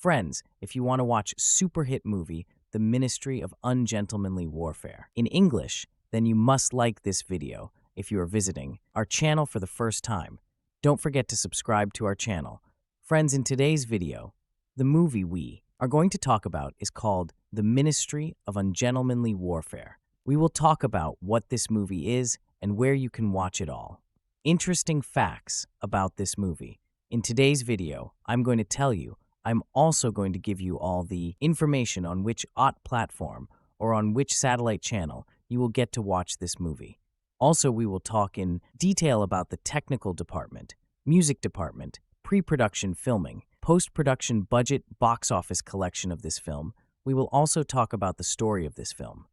Friends, if you want to watch super hit movie, The Ministry of Ungentlemanly Warfare, in English, then you must like this video if you are visiting our channel for the first time. Don't forget to subscribe to our channel. Friends, in today's video, the movie we are going to talk about is called The Ministry of Ungentlemanly Warfare. We will talk about what this movie is and where you can watch it all. Interesting facts about this movie. In today's video, I'm going to tell you. I'm also going to give you all the information on which OTT platform or on which satellite channel you will get to watch this movie. Also, we will talk in detail about the technical department, music department, pre-production filming, post-production budget, box office collection of this film. We will also talk about the story of this film.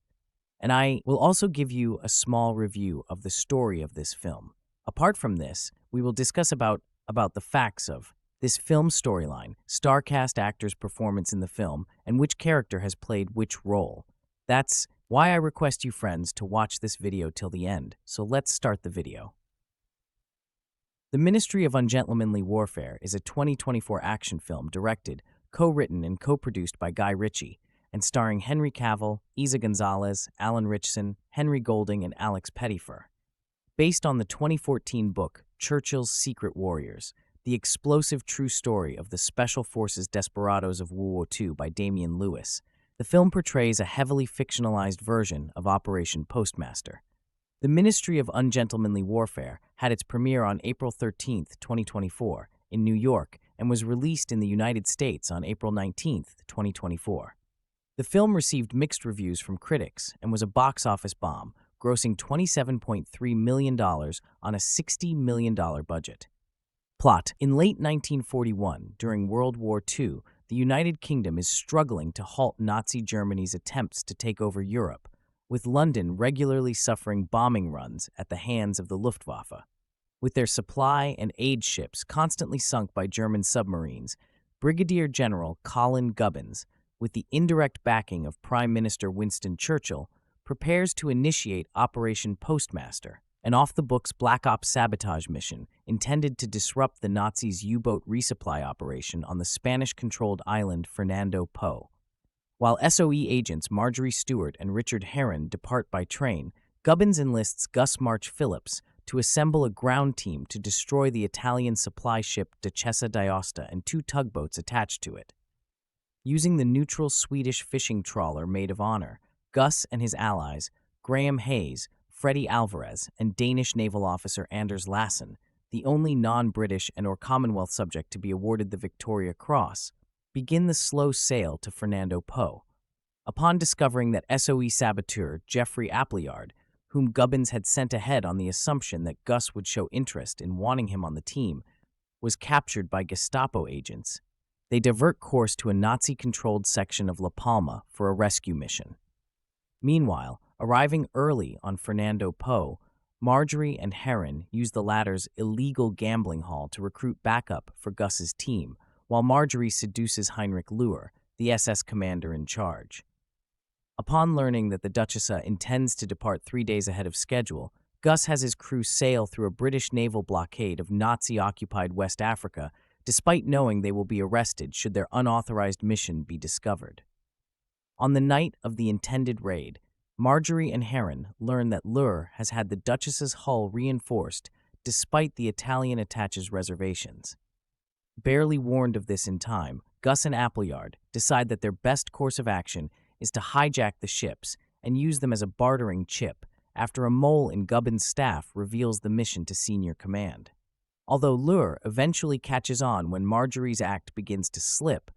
And I will also give you a small review of the story of this film. Apart from this, we will discuss about the facts of this film storyline, star cast actors' performance in the film, and which character has played which role. That's why I request you friends to watch this video till the end, so let's start the video. The Ministry of Ungentlemanly Warfare is a 2024 action film directed, co-written and co-produced by Guy Ritchie, and starring Henry Cavill, Isa Gonzalez, Alan Ritchson, Henry Golding, and Alex Pettyfer. Based on the 2014 book, Churchill's Secret Warriors, the explosive true story of the Special Forces Desperados of World War II by Damian Lewis, the film portrays a heavily fictionalized version of Operation Postmaster. The Ministry of Ungentlemanly Warfare had its premiere on April 13, 2024, in New York and was released in the United States on April 19, 2024. The film received mixed reviews from critics and was a box office bomb, grossing $27.3 million on a $60 million budget. Plot. In late 1941, during World War II, the United Kingdom is struggling to halt Nazi Germany's attempts to take over Europe, with London regularly suffering bombing runs at the hands of the Luftwaffe. With their supply and aid ships constantly sunk by German submarines, Brigadier General Colin Gubbins, with the indirect backing of Prime Minister Winston Churchill, prepares to initiate Operation Postmaster, an off-the-books Black Ops sabotage mission intended to disrupt the Nazis' U-boat resupply operation on the Spanish-controlled island Fernando Po. While SOE agents Marjorie Stewart and Richard Herron depart by train, Gubbins enlists Gus March Phillips to assemble a ground team to destroy the Italian supply ship Duchessa d'Aosta and two tugboats attached to it. Using the neutral Swedish fishing trawler Maid of Honor, Gus and his allies, Graham Hayes, Freddie Alvarez, and Danish naval officer Anders Lassen, the only non-British and or Commonwealth subject to be awarded the Victoria Cross, begin the slow sail to Fernando Po. Upon discovering that SOE saboteur Geoffrey Appleyard, whom Gubbins had sent ahead on the assumption that Gus would show interest in wanting him on the team, was captured by Gestapo agents, they divert course to a Nazi-controlled section of La Palma for a rescue mission. Meanwhile, arriving early on Fernando Po, Marjorie and Herron use the latter's illegal gambling hall to recruit backup for Gus's team, while Marjorie seduces Heinrich Löhr, the SS commander in charge. Upon learning that the Duchessa intends to depart 3 days ahead of schedule, Gus has his crew sail through a British naval blockade of Nazi-occupied West Africa, despite knowing they will be arrested should their unauthorized mission be discovered. On the night of the intended raid, Marjorie and Herron learn that Löhr has had the Duchess's hull reinforced despite the Italian attache's reservations. Barely warned of this in time, Gus and Appleyard decide that their best course of action is to hijack the ships and use them as a bartering chip after a mole in Gubbins' staff reveals the mission to senior command. Although Löhr eventually catches on when Marjorie's act begins to slip,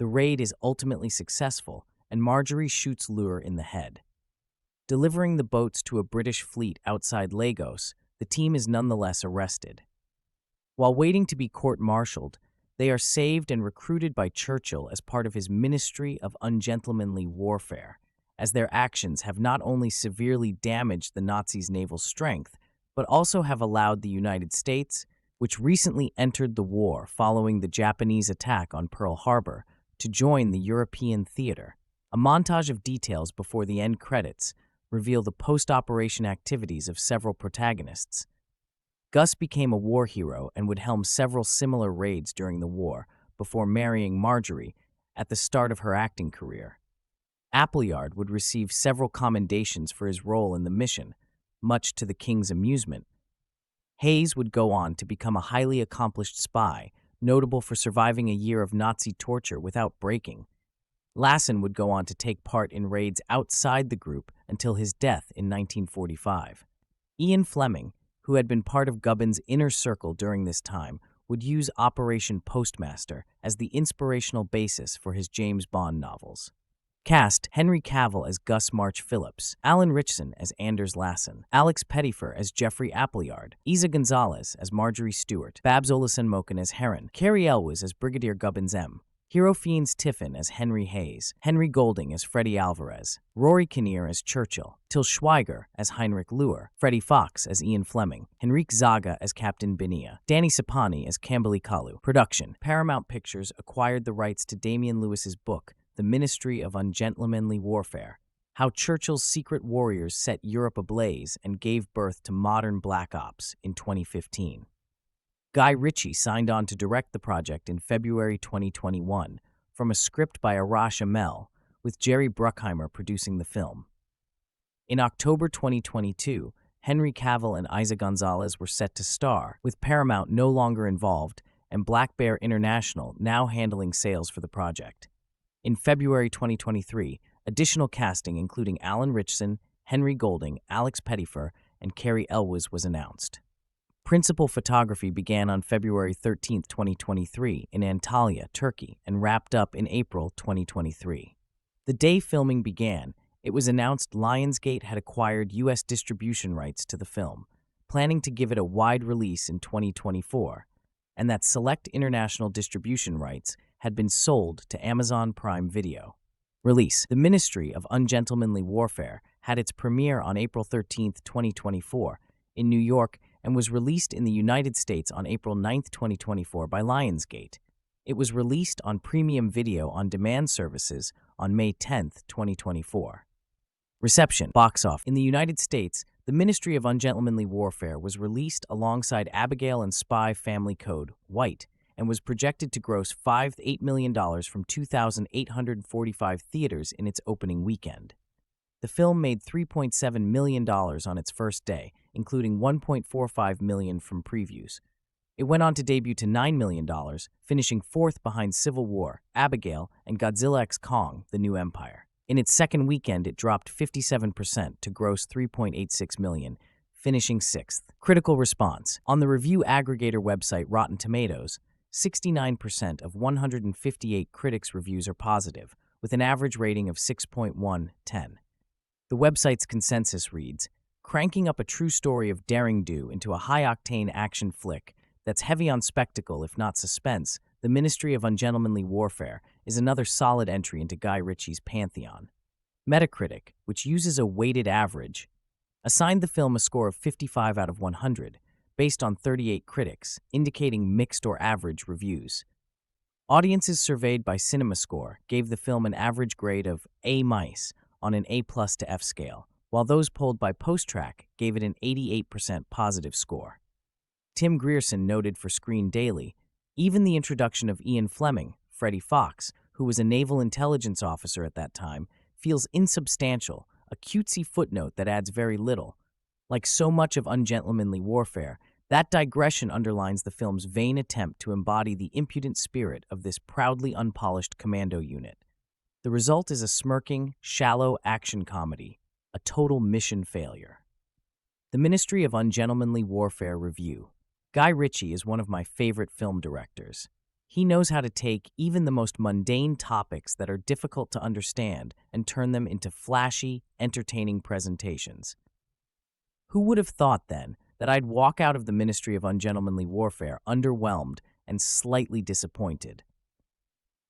the raid is ultimately successful and Marjorie shoots Löhr in the head. Delivering the boats to a British fleet outside Lagos, the team is nonetheless arrested. While waiting to be court-martialed, they are saved and recruited by Churchill as part of his Ministry of Ungentlemanly Warfare, as their actions have not only severely damaged the Nazis' naval strength, but also have allowed the United States, which recently entered the war following the Japanese attack on Pearl Harbor, to join the European theater. A montage of details before the end credits reveal the post-operation activities of several protagonists. Gus became a war hero and would helm several similar raids during the war before marrying Marjorie, at the start of her acting career. Appleyard would receive several commendations for his role in the mission, much to the king's amusement. Hayes would go on to become a highly accomplished spy, notable for surviving a year of Nazi torture without breaking. Lassen would go on to take part in raids outside the group until his death in 1945. Ian Fleming, who had been part of Gubbin's inner circle during this time, would use Operation Postmaster as the inspirational basis for his James Bond novels. Cast: Henry Cavill as Gus March Phillips, Alan Ritchson as Anders Lassen, Alex Pettyfer as Jeffrey Appleyard, Isa Gonzalez as Marjorie Stewart, Babs Olason-Moken as Heron, Cary Elwes as Brigadier Gubbins M., Hero Fiennes Tiffin as Henry Hayes, Henry Golding as Freddie Alvarez, Rory Kinnear as Churchill, Till Schweiger as Heinrich Luer, Freddie Fox as Ian Fleming, Henrique Zaga as Captain Benia, Danny Sapani as Kambili Kalu. Production: Paramount Pictures acquired the rights to Damian Lewis's book, The Ministry of Ungentlemanly Warfare, How Churchill's Secret Warriors Set Europe Ablaze and Gave Birth to Modern Black Ops, in 2015. Guy Ritchie signed on to direct the project in February 2021 from a script by Arash Amel, with Jerry Bruckheimer producing the film. In October 2022, Henry Cavill and Isa Gonzalez were set to star, with Paramount no longer involved and Black Bear International now handling sales for the project. In February 2023, additional casting including Alan Ritchson, Henry Golding, Alex Pettyfer, and Cary Elwes was announced. Principal photography began on February 13, 2023 in Antalya, Turkey, and wrapped up in April 2023. The day filming began, it was announced Lionsgate had acquired U.S. distribution rights to the film, planning to give it a wide release in 2024, and that select international distribution rights had been sold to Amazon Prime Video. Release: The Ministry of Ungentlemanly Warfare had its premiere on April 13, 2024, in New York, and was released in the United States on April 9, 2024 by Lionsgate. It was released on premium video on demand services on May 10, 2024. Reception: Box office. In the United States, The Ministry of Ungentlemanly Warfare was released alongside Abigail and Spy Family Code, White, and was projected to gross $5 to $8 million from 2,845 theaters in its opening weekend. The film made $3.7 million on its first day, including $1.45 million from previews. It went on to debut to $9 million, finishing fourth behind Civil War, Abigail, and Godzilla x Kong: The New Empire. In its second weekend, it dropped 57% to gross $3.86 million, finishing sixth. Critical response. On the review aggregator website Rotten Tomatoes, 69% of 158 critics' reviews are positive, with an average rating of 6.1/10. The website's consensus reads, "Cranking up a true story of derring-do into a high-octane action flick that's heavy on spectacle if not suspense, The Ministry of Ungentlemanly Warfare is another solid entry into Guy Ritchie's pantheon." Metacritic, which uses a weighted average, assigned the film a score of 55 out of 100, based on 38 critics, indicating mixed or average reviews. Audiences surveyed by CinemaScore gave the film an average grade of A- on an A+ to F scale, while those polled by PostTrack gave it an 88% positive score. Tim Grierson noted for Screen Daily, even the introduction of Ian Fleming, Freddie Fox, who was a naval intelligence officer at that time, feels insubstantial, a cutesy footnote that adds very little. Like so much of Ungentlemanly Warfare, that digression underlines the film's vain attempt to embody the impudent spirit of this proudly unpolished commando unit. The result is a smirking, shallow action comedy, a total mission failure. The Ministry of Ungentlemanly Warfare review. Guy Ritchie is one of my favorite film directors. He knows how to take even the most mundane topics that are difficult to understand and turn them into flashy, entertaining presentations. Who would have thought, then, that I'd walk out of The Ministry of Ungentlemanly Warfare underwhelmed and slightly disappointed?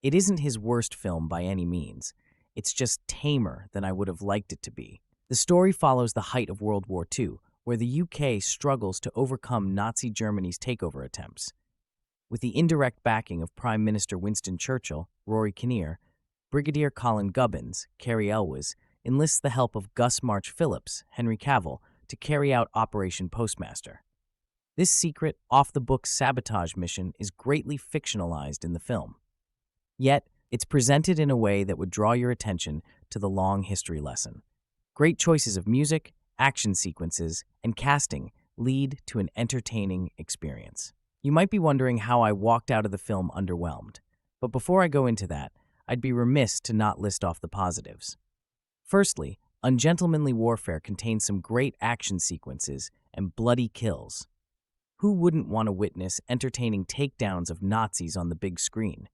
It isn't his worst film by any means. It's just tamer than I would have liked it to be. The story follows the height of World War II, where the UK struggles to overcome Nazi Germany's takeover attempts. With the indirect backing of Prime Minister Winston Churchill, Rory Kinnear, Brigadier Colin Gubbins, Cary Elwes, enlists the help of Gus March Phillips, Henry Cavill, to carry out Operation Postmaster. This secret, off-the-books sabotage mission is greatly fictionalized in the film. Yet, It's presented in a way that would draw your attention to the long history lesson. Great choices of music, action sequences, and casting lead to an entertaining experience. You might be wondering how I walked out of the film underwhelmed, but before I go into that, I'd be remiss to not list off the positives. Firstly, Ungentlemanly Warfare contains some great action sequences and bloody kills. Who wouldn't want to witness entertaining takedowns of Nazis on the big screen?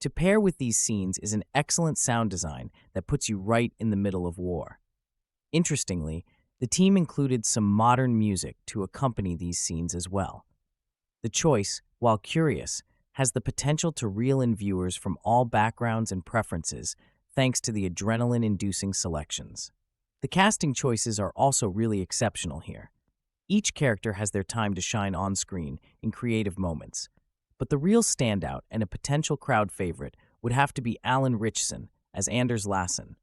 To pair with these scenes is an excellent sound design that puts you right in the middle of war. Interestingly, the team included some modern music to accompany these scenes as well. The choice, while curious, has the potential to reel in viewers from all backgrounds and preferences thanks to the adrenaline-inducing selections. The casting choices are also really exceptional here. Each character has their time to shine on screen in creative moments, but the real standout and a potential crowd favorite would have to be Alan Ritchson as Anders Lassen.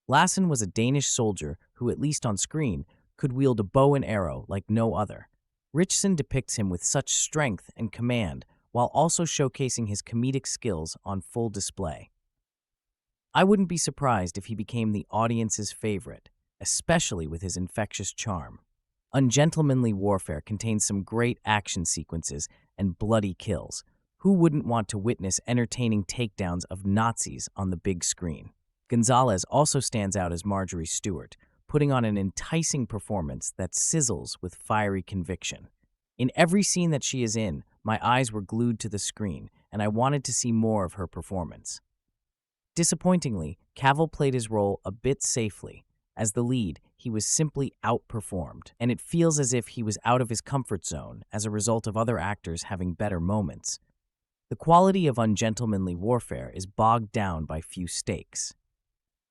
Lassen was a Danish soldier who, at least on screen, could wield a bow and arrow like no other. Ritchson depicts him with such strength and command while also showcasing his comedic skills on full display. I wouldn't be surprised if he became the audience's favorite, especially with his infectious charm. Ungentlemanly Warfare contains some great action sequences and bloody kills. Who wouldn't want to witness entertaining takedowns of Nazis on the big screen? Gonzalez also stands out as Marjorie Stewart, putting on an enticing performance that sizzles with fiery conviction. In every scene that she is in, my eyes were glued to the screen, and I wanted to see more of her performance. Disappointingly, Cavill played his role a bit safely. As the lead, he was simply outperformed, and it feels as if he was out of his comfort zone as a result of other actors having better moments. The quality of Ungentlemanly Warfare is bogged down by few stakes.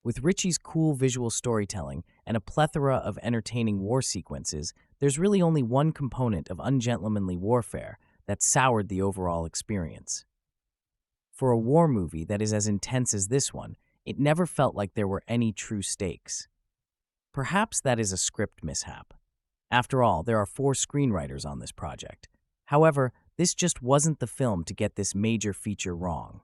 With Ritchie's cool visual storytelling and a plethora of entertaining war sequences, there's really only one component of Ungentlemanly Warfare that soured the overall experience. For a war movie that is as intense as this one, it never felt like there were any true stakes. Perhaps that is a script mishap. After all, there are 4 screenwriters on this project. However, this just wasn't the film to get this major feature wrong.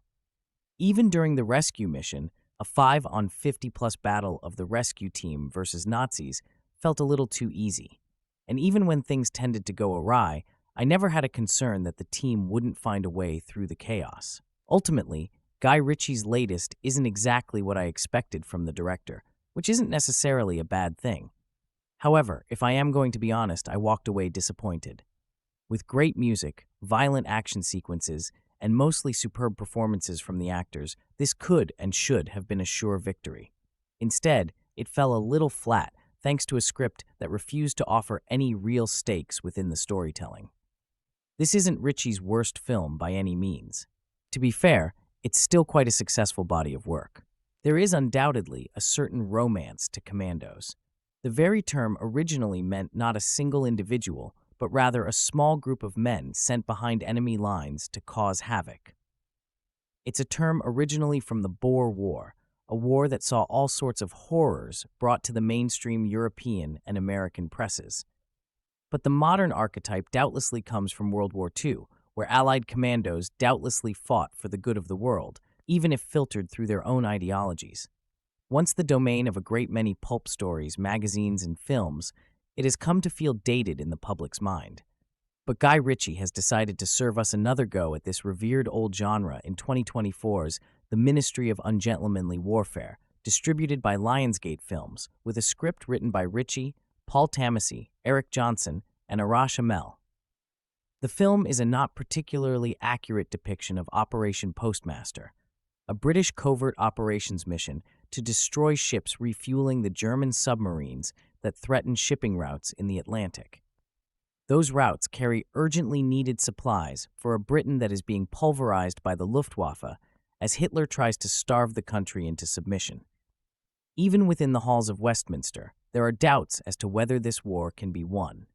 Even during the rescue mission, a 5-on-50+ battle of the rescue team versus Nazis felt a little too easy. And even when things tended to go awry, I never had a concern that the team wouldn't find a way through the chaos. Ultimately, Guy Ritchie's latest isn't exactly what I expected from the director, which isn't necessarily a bad thing. However, if I am going to be honest, I walked away disappointed. With great music, violent action sequences, and mostly superb performances from the actors, this could and should have been a sure victory. Instead, it fell a little flat thanks to a script that refused to offer any real stakes within the storytelling. This isn't Ritchie's worst film by any means. To be fair, it's still quite a successful body of work. There is undoubtedly a certain romance to commandos. The very term originally meant not a single individual, but rather a small group of men sent behind enemy lines to cause havoc. It's a term originally from the Boer War, a war that saw all sorts of horrors brought to the mainstream European and American presses. But the modern archetype doubtlessly comes from World War II, where Allied commandos doubtlessly fought for the good of the world, even if filtered through their own ideologies. Once the domain of a great many pulp stories, magazines, and films, it has come to feel dated in the public's mind. But Guy Ritchie has decided to serve us another go at this revered old genre in 2024's The Ministry of Ungentlemanly Warfare, distributed by Lionsgate Films, with a script written by Ritchie, Paul Tamasy, Eric Johnson, and Arash Amel. The film is a not particularly accurate depiction of Operation Postmaster, a British covert operations mission to destroy ships refueling the German submarines that threaten shipping routes in the Atlantic. Those routes carry urgently needed supplies for a Britain that is being pulverized by the Luftwaffe as Hitler tries to starve the country into submission. Even within the halls of Westminster, there are doubts as to whether this war can be won.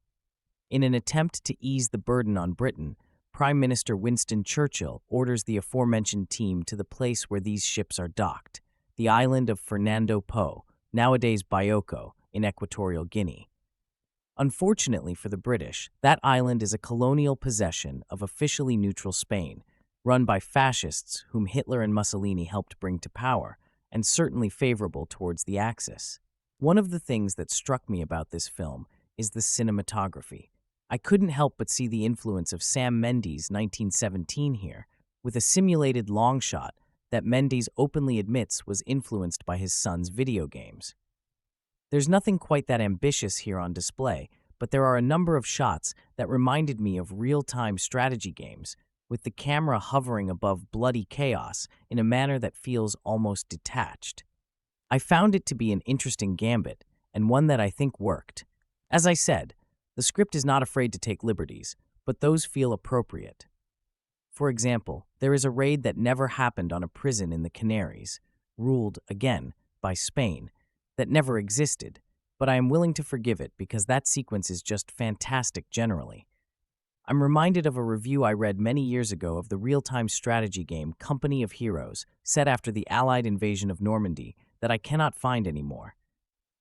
In an attempt to ease the burden on Britain, Prime Minister Winston Churchill orders the aforementioned team to the place where these ships are docked, the island of Fernando Po, nowadays Bioko, in Equatorial Guinea. Unfortunately for the British, that island is a colonial possession of officially neutral Spain, run by fascists whom Hitler and Mussolini helped bring to power, and certainly favorable towards the Axis. One of the things that struck me about this film is the cinematography. I couldn't help but see the influence of Sam Mendes' 1917 here, with a simulated long shot that Mendes openly admits was influenced by his son's video games. There's nothing quite that ambitious here on display, but there are a number of shots that reminded me of real-time strategy games, with the camera hovering above bloody chaos in a manner that feels almost detached. I found it to be an interesting gambit, and one that I think worked. As I said, the script is not afraid to take liberties, but those feel appropriate. For example, there is a raid that never happened on a prison in the Canaries, ruled, again, by Spain, that never existed, but I am willing to forgive it because that sequence is just fantastic generally. I'm reminded of a review I read many years ago of the real-time strategy game Company of Heroes, set after the Allied invasion of Normandy, that I cannot find anymore,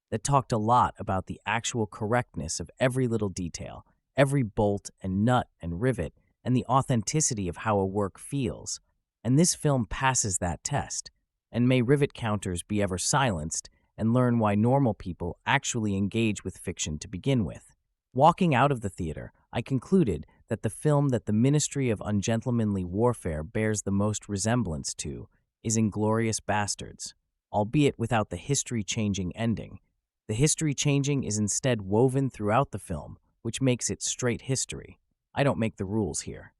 that talked a lot about the actual correctness of every little detail, every bolt and nut and rivet, and the authenticity of how a work feels. And this film passes that test. And may rivet counters be ever silenced, and learn why normal people actually engage with fiction to begin with. Walking out of the theater, I concluded that the film that the Ministry of Ungentlemanly Warfare bears the most resemblance to is Inglourious Basterds, albeit without the history-changing ending. The history-changing is instead woven throughout the film, which makes it straight history. I don't make the rules here.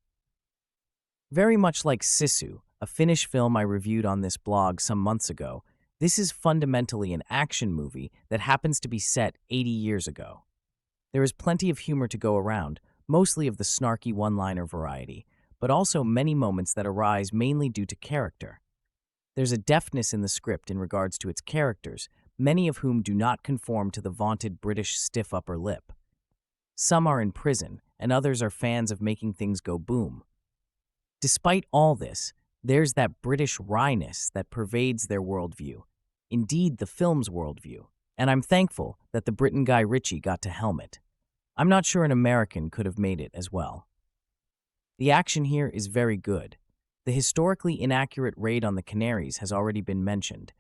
Very much like Sisu, a Finnish film I reviewed on this blog some months ago, this is fundamentally an action movie that happens to be set 80 years ago. There is plenty of humor to go around, mostly of the snarky one-liner variety, but also many moments that arise mainly due to character. There's a deftness in the script in regards to its characters, many of whom do not conform to the vaunted British stiff upper lip. Some are in prison, and others are fans of making things go boom. Despite all this, there's that British wryness that pervades their worldview, indeed the film's worldview, and I'm thankful that the Briton guy Ritchie got to helm it. I'm not sure an American could have made it as well. The action here is very good. The historically inaccurate raid on the Canaries has already been mentioned.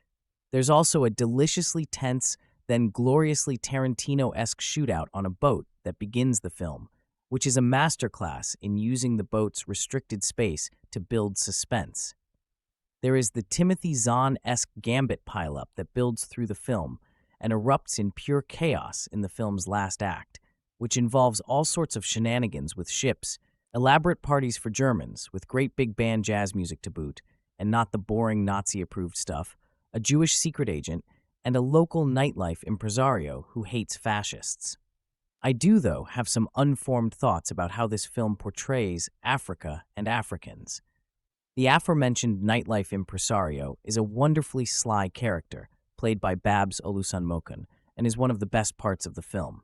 There's also a deliciously tense, then gloriously Tarantino-esque shootout on a boat that begins the film, which is a masterclass in using the boat's restricted space to build suspense. There is the Timothy Zahn-esque gambit pileup that builds through the film and erupts in pure chaos in the film's last act, which involves all sorts of shenanigans with ships, elaborate parties for Germans with great big band jazz music to boot, and not the boring Nazi-approved stuff, a Jewish secret agent, and a local nightlife impresario who hates fascists. I do, though, have some unformed thoughts about how this film portrays Africa and Africans. The aforementioned nightlife impresario is a wonderfully sly character, played by Babs Olusanmokun, and is one of the best parts of the film.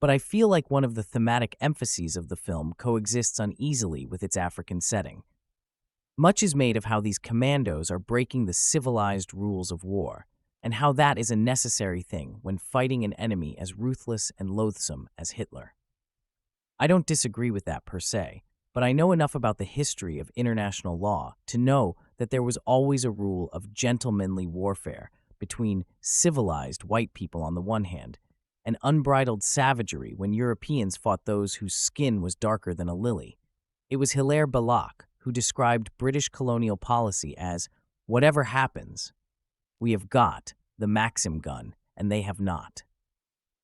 But I feel like one of the thematic emphases of the film coexists uneasily with its African setting. Much is made of how these commandos are breaking the civilized rules of war, and how that is a necessary thing when fighting an enemy as ruthless and loathsome as Hitler. I don't disagree with that per se, but I know enough about the history of international law to know that there was always a rule of gentlemanly warfare between civilized white people on the one hand, and unbridled savagery when Europeans fought those whose skin was darker than a lily. It was Hilaire Belloc who described British colonial policy as, "Whatever happens, we have got the Maxim gun, and they have not."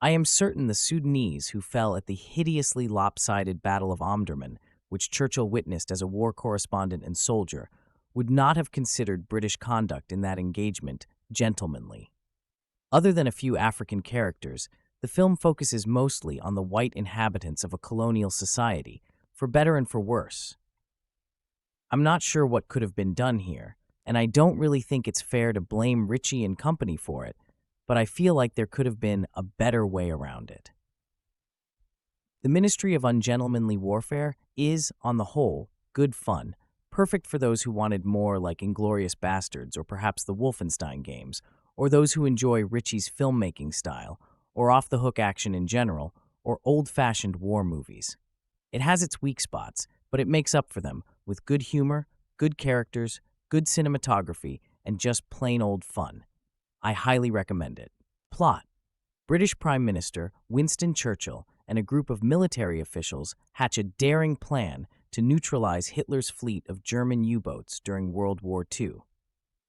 I am certain the Sudanese who fell at the hideously lopsided Battle of Omdurman, which Churchill witnessed as a war correspondent and soldier, would not have considered British conduct in that engagement gentlemanly. Other than a few African characters, the film focuses mostly on the white inhabitants of a colonial society, for better and for worse. I'm not sure what could have been done here, and I don't really think it's fair to blame Ritchie and company for it, but I feel like there could have been a better way around it. The Ministry of Ungentlemanly Warfare is, on the whole, good fun, perfect for those who wanted more like Inglourious Basterds or perhaps the Wolfenstein games, or those who enjoy Ritchie's filmmaking style, or off-the-hook action in general, or old-fashioned war movies. It has its weak spots, but it makes up for them, with good humor, good characters, good cinematography, and just plain old fun. I highly recommend it. Plot: British Prime Minister Winston Churchill and a group of military officials hatch a daring plan to neutralize Hitler's fleet of German U-boats during World War II.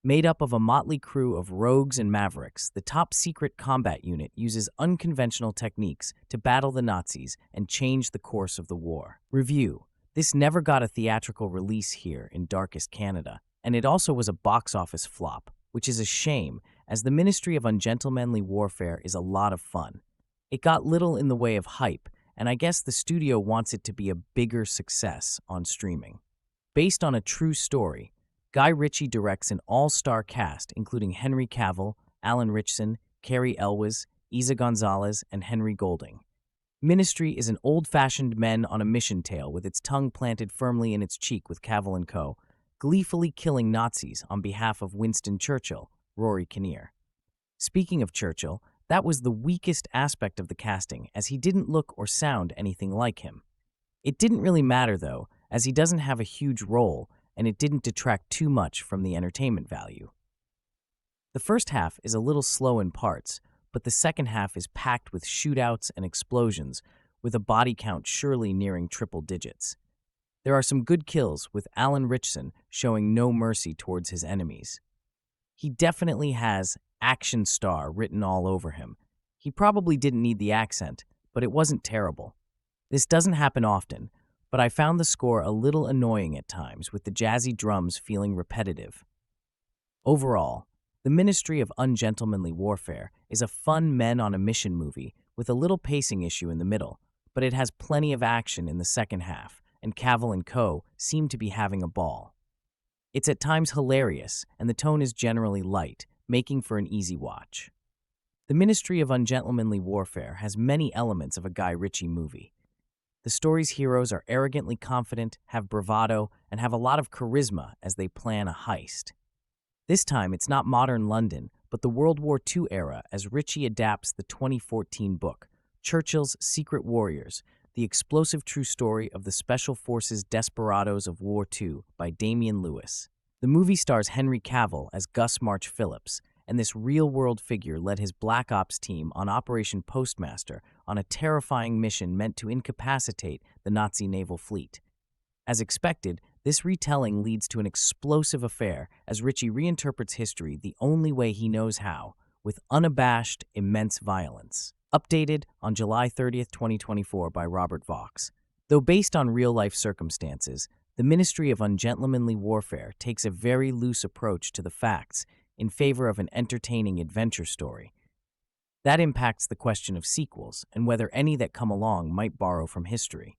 Made up of a motley crew of rogues and mavericks, the top-secret combat unit uses unconventional techniques to battle the Nazis and change the course of the war. Review: This never got a theatrical release here in darkest Canada, and it also was a box office flop, which is a shame, as the Ministry of Ungentlemanly Warfare is a lot of fun. It got little in the way of hype, and I guess the studio wants it to be a bigger success on streaming. Based on a true story, Guy Ritchie directs an all-star cast including Henry Cavill, Alan Ritchson, Cary Elwes, Isa Gonzalez, and Henry Golding. Ministry is an old-fashioned men on a mission tale with its tongue planted firmly in its cheek with Cavill and co., gleefully killing Nazis on behalf of Winston Churchill, Rory Kinnear. Speaking of Churchill, that was the weakest aspect of the casting, as he didn't look or sound anything like him. It didn't really matter, though, as he doesn't have a huge role, and it didn't detract too much from the entertainment value. The first half is a little slow in parts, but the second half is packed with shootouts and explosions, with a body count surely nearing triple digits. There are some good kills, with Alan Ritchson showing no mercy towards his enemies. He definitely has action star written all over him. He probably didn't need the accent, but it wasn't terrible. This doesn't happen often, but I found the score a little annoying at times, with the jazzy drums feeling repetitive. Overall, The Ministry of Ungentlemanly Warfare is a fun men-on-a-mission movie with a little pacing issue in the middle, but it has plenty of action in the second half, and Cavill and co. seem to be having a ball. It's at times hilarious, and the tone is generally light, making for an easy watch. The Ministry of Ungentlemanly Warfare has many elements of a Guy Ritchie movie. The story's heroes are arrogantly confident, have bravado, and have a lot of charisma as they plan a heist. This time, it's not modern London, but the World War II era as Ritchie adapts the 2014 book, Churchill's Secret Warriors, the explosive true story of the Special Forces desperados of War II by Damian Lewis. The movie stars Henry Cavill as Gus March Phillips, and this real-world figure led his Black Ops team on Operation Postmaster on a terrifying mission meant to incapacitate the Nazi naval fleet. As expected, this retelling leads to an explosive affair as Ritchie reinterprets history the only way he knows how, with unabashed, immense violence. Updated on July 30th, 2024 by Robert Vaux. Though based on real-life circumstances, the Ministry of Ungentlemanly Warfare takes a very loose approach to the facts in favor of an entertaining adventure story. That impacts the question of sequels and whether any that come along might borrow from history.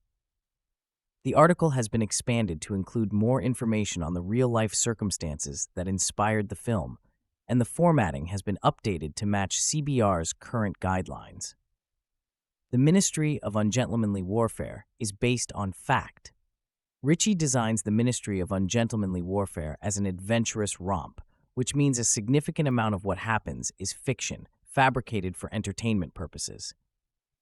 The article has been expanded to include more information on the real-life circumstances that inspired the film, and the formatting has been updated to match CBR's current guidelines. The Ministry of Ungentlemanly Warfare is based on fact. Ritchie designs the Ministry of Ungentlemanly Warfare as an adventurous romp, which means a significant amount of what happens is fiction, fabricated for entertainment purposes.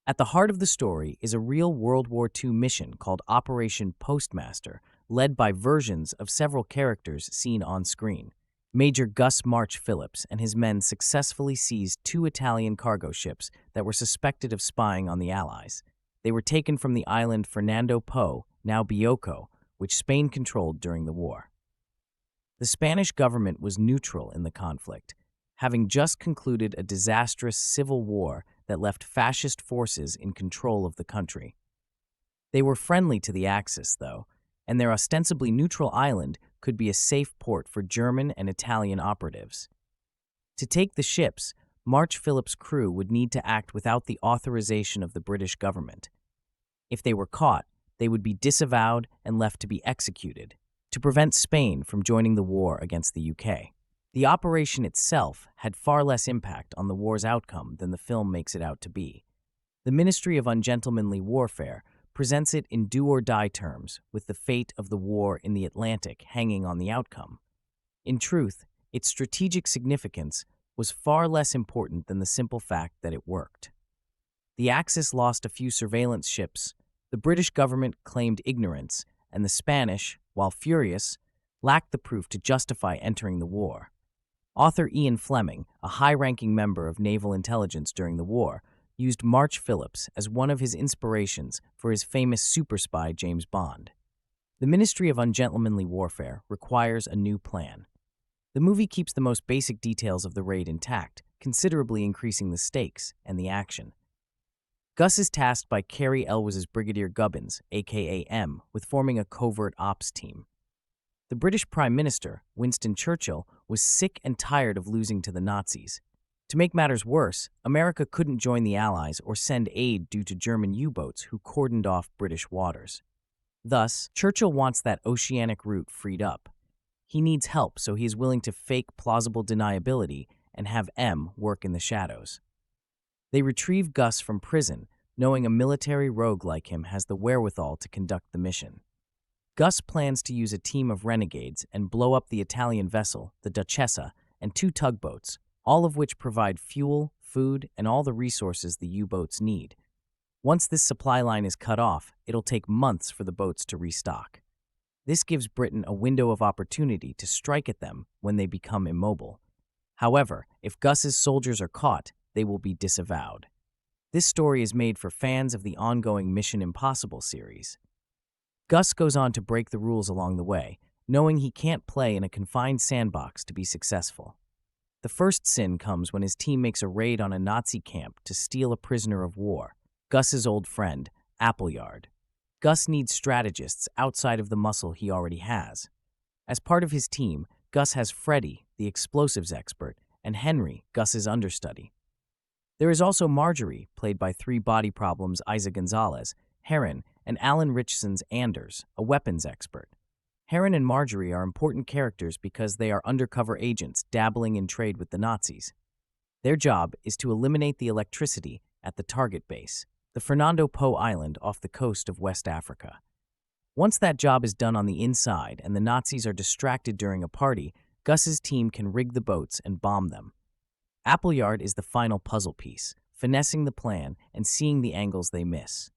At the heart of the story is a real World War II mission called Operation Postmaster, led by versions of several characters seen on screen. Major Gus March Phillips and his men successfully seized 2 Italian cargo ships that were suspected of spying on the Allies. They were taken from the island Fernando Po, now Bioko, which Spain controlled during the war. The Spanish government was neutral in the conflict, having just concluded a disastrous civil war that left fascist forces in control of the country. They were friendly to the Axis, though, and their ostensibly neutral island could be a safe port for German and Italian operatives. To take the ships, March Phillips' crew would need to act without the authorization of the British government. If they were caught, they would be disavowed and left to be executed, to prevent Spain from joining the war against the UK. The operation itself had far less impact on the war's outcome than the film makes it out to be. The Ministry of Ungentlemanly Warfare presents it in do-or-die terms, with the fate of the war in the Atlantic hanging on the outcome. In truth, its strategic significance was far less important than the simple fact that it worked. The Axis lost a few surveillance ships, the British government claimed ignorance, and the Spanish, while furious, lacked the proof to justify entering the war. Author Ian Fleming, a high-ranking member of naval intelligence during the war, used March Phillips as one of his inspirations for his famous super spy James Bond. The Ministry of Ungentlemanly Warfare requires a new plan. The movie keeps the most basic details of the raid intact, considerably increasing the stakes and the action. Gus is tasked by Cary Elwes's Brigadier Gubbins, aka M, with forming a covert ops team. The British Prime Minister, Winston Churchill, was sick and tired of losing to the Nazis. To make matters worse, America couldn't join the Allies or send aid due to German U-boats who cordoned off British waters. Thus, Churchill wants that oceanic route freed up. He needs help, so he is willing to fake plausible deniability and have M work in the shadows. They retrieve Gus from prison, knowing a military rogue like him has the wherewithal to conduct the mission. Gus plans to use a team of renegades and blow up the Italian vessel, the Duchessa, and 2 tugboats, all of which provide fuel, food, and all the resources the U-boats need. Once this supply line is cut off, it'll take months for the boats to restock. This gives Britain a window of opportunity to strike at them when they become immobile. However, if Gus's soldiers are caught, they will be disavowed. This story is made for fans of the ongoing Mission Impossible series. Gus goes on to break the rules along the way, knowing he can't play in a confined sandbox to be successful. The first sin comes when his team makes a raid on a Nazi camp to steal a prisoner of war, Gus's old friend, Appleyard. Gus needs strategists outside of the muscle he already has. As part of his team, Gus has Freddy, the explosives expert, and Henry, Gus's understudy. There is also Marjorie, played by Three Body Problems' Isa Gonzalez, Heron, and Alan Ritchson's Anders, a weapons expert. Heron and Marjorie are important characters because they are undercover agents dabbling in trade with the Nazis. Their job is to eliminate the electricity at the target base, the Fernando Po Island off the coast of West Africa. Once that job is done on the inside and the Nazis are distracted during a party, Gus's team can rig the boats and bomb them. Appleyard is the final puzzle piece, finessing the plan and seeing the angles they miss.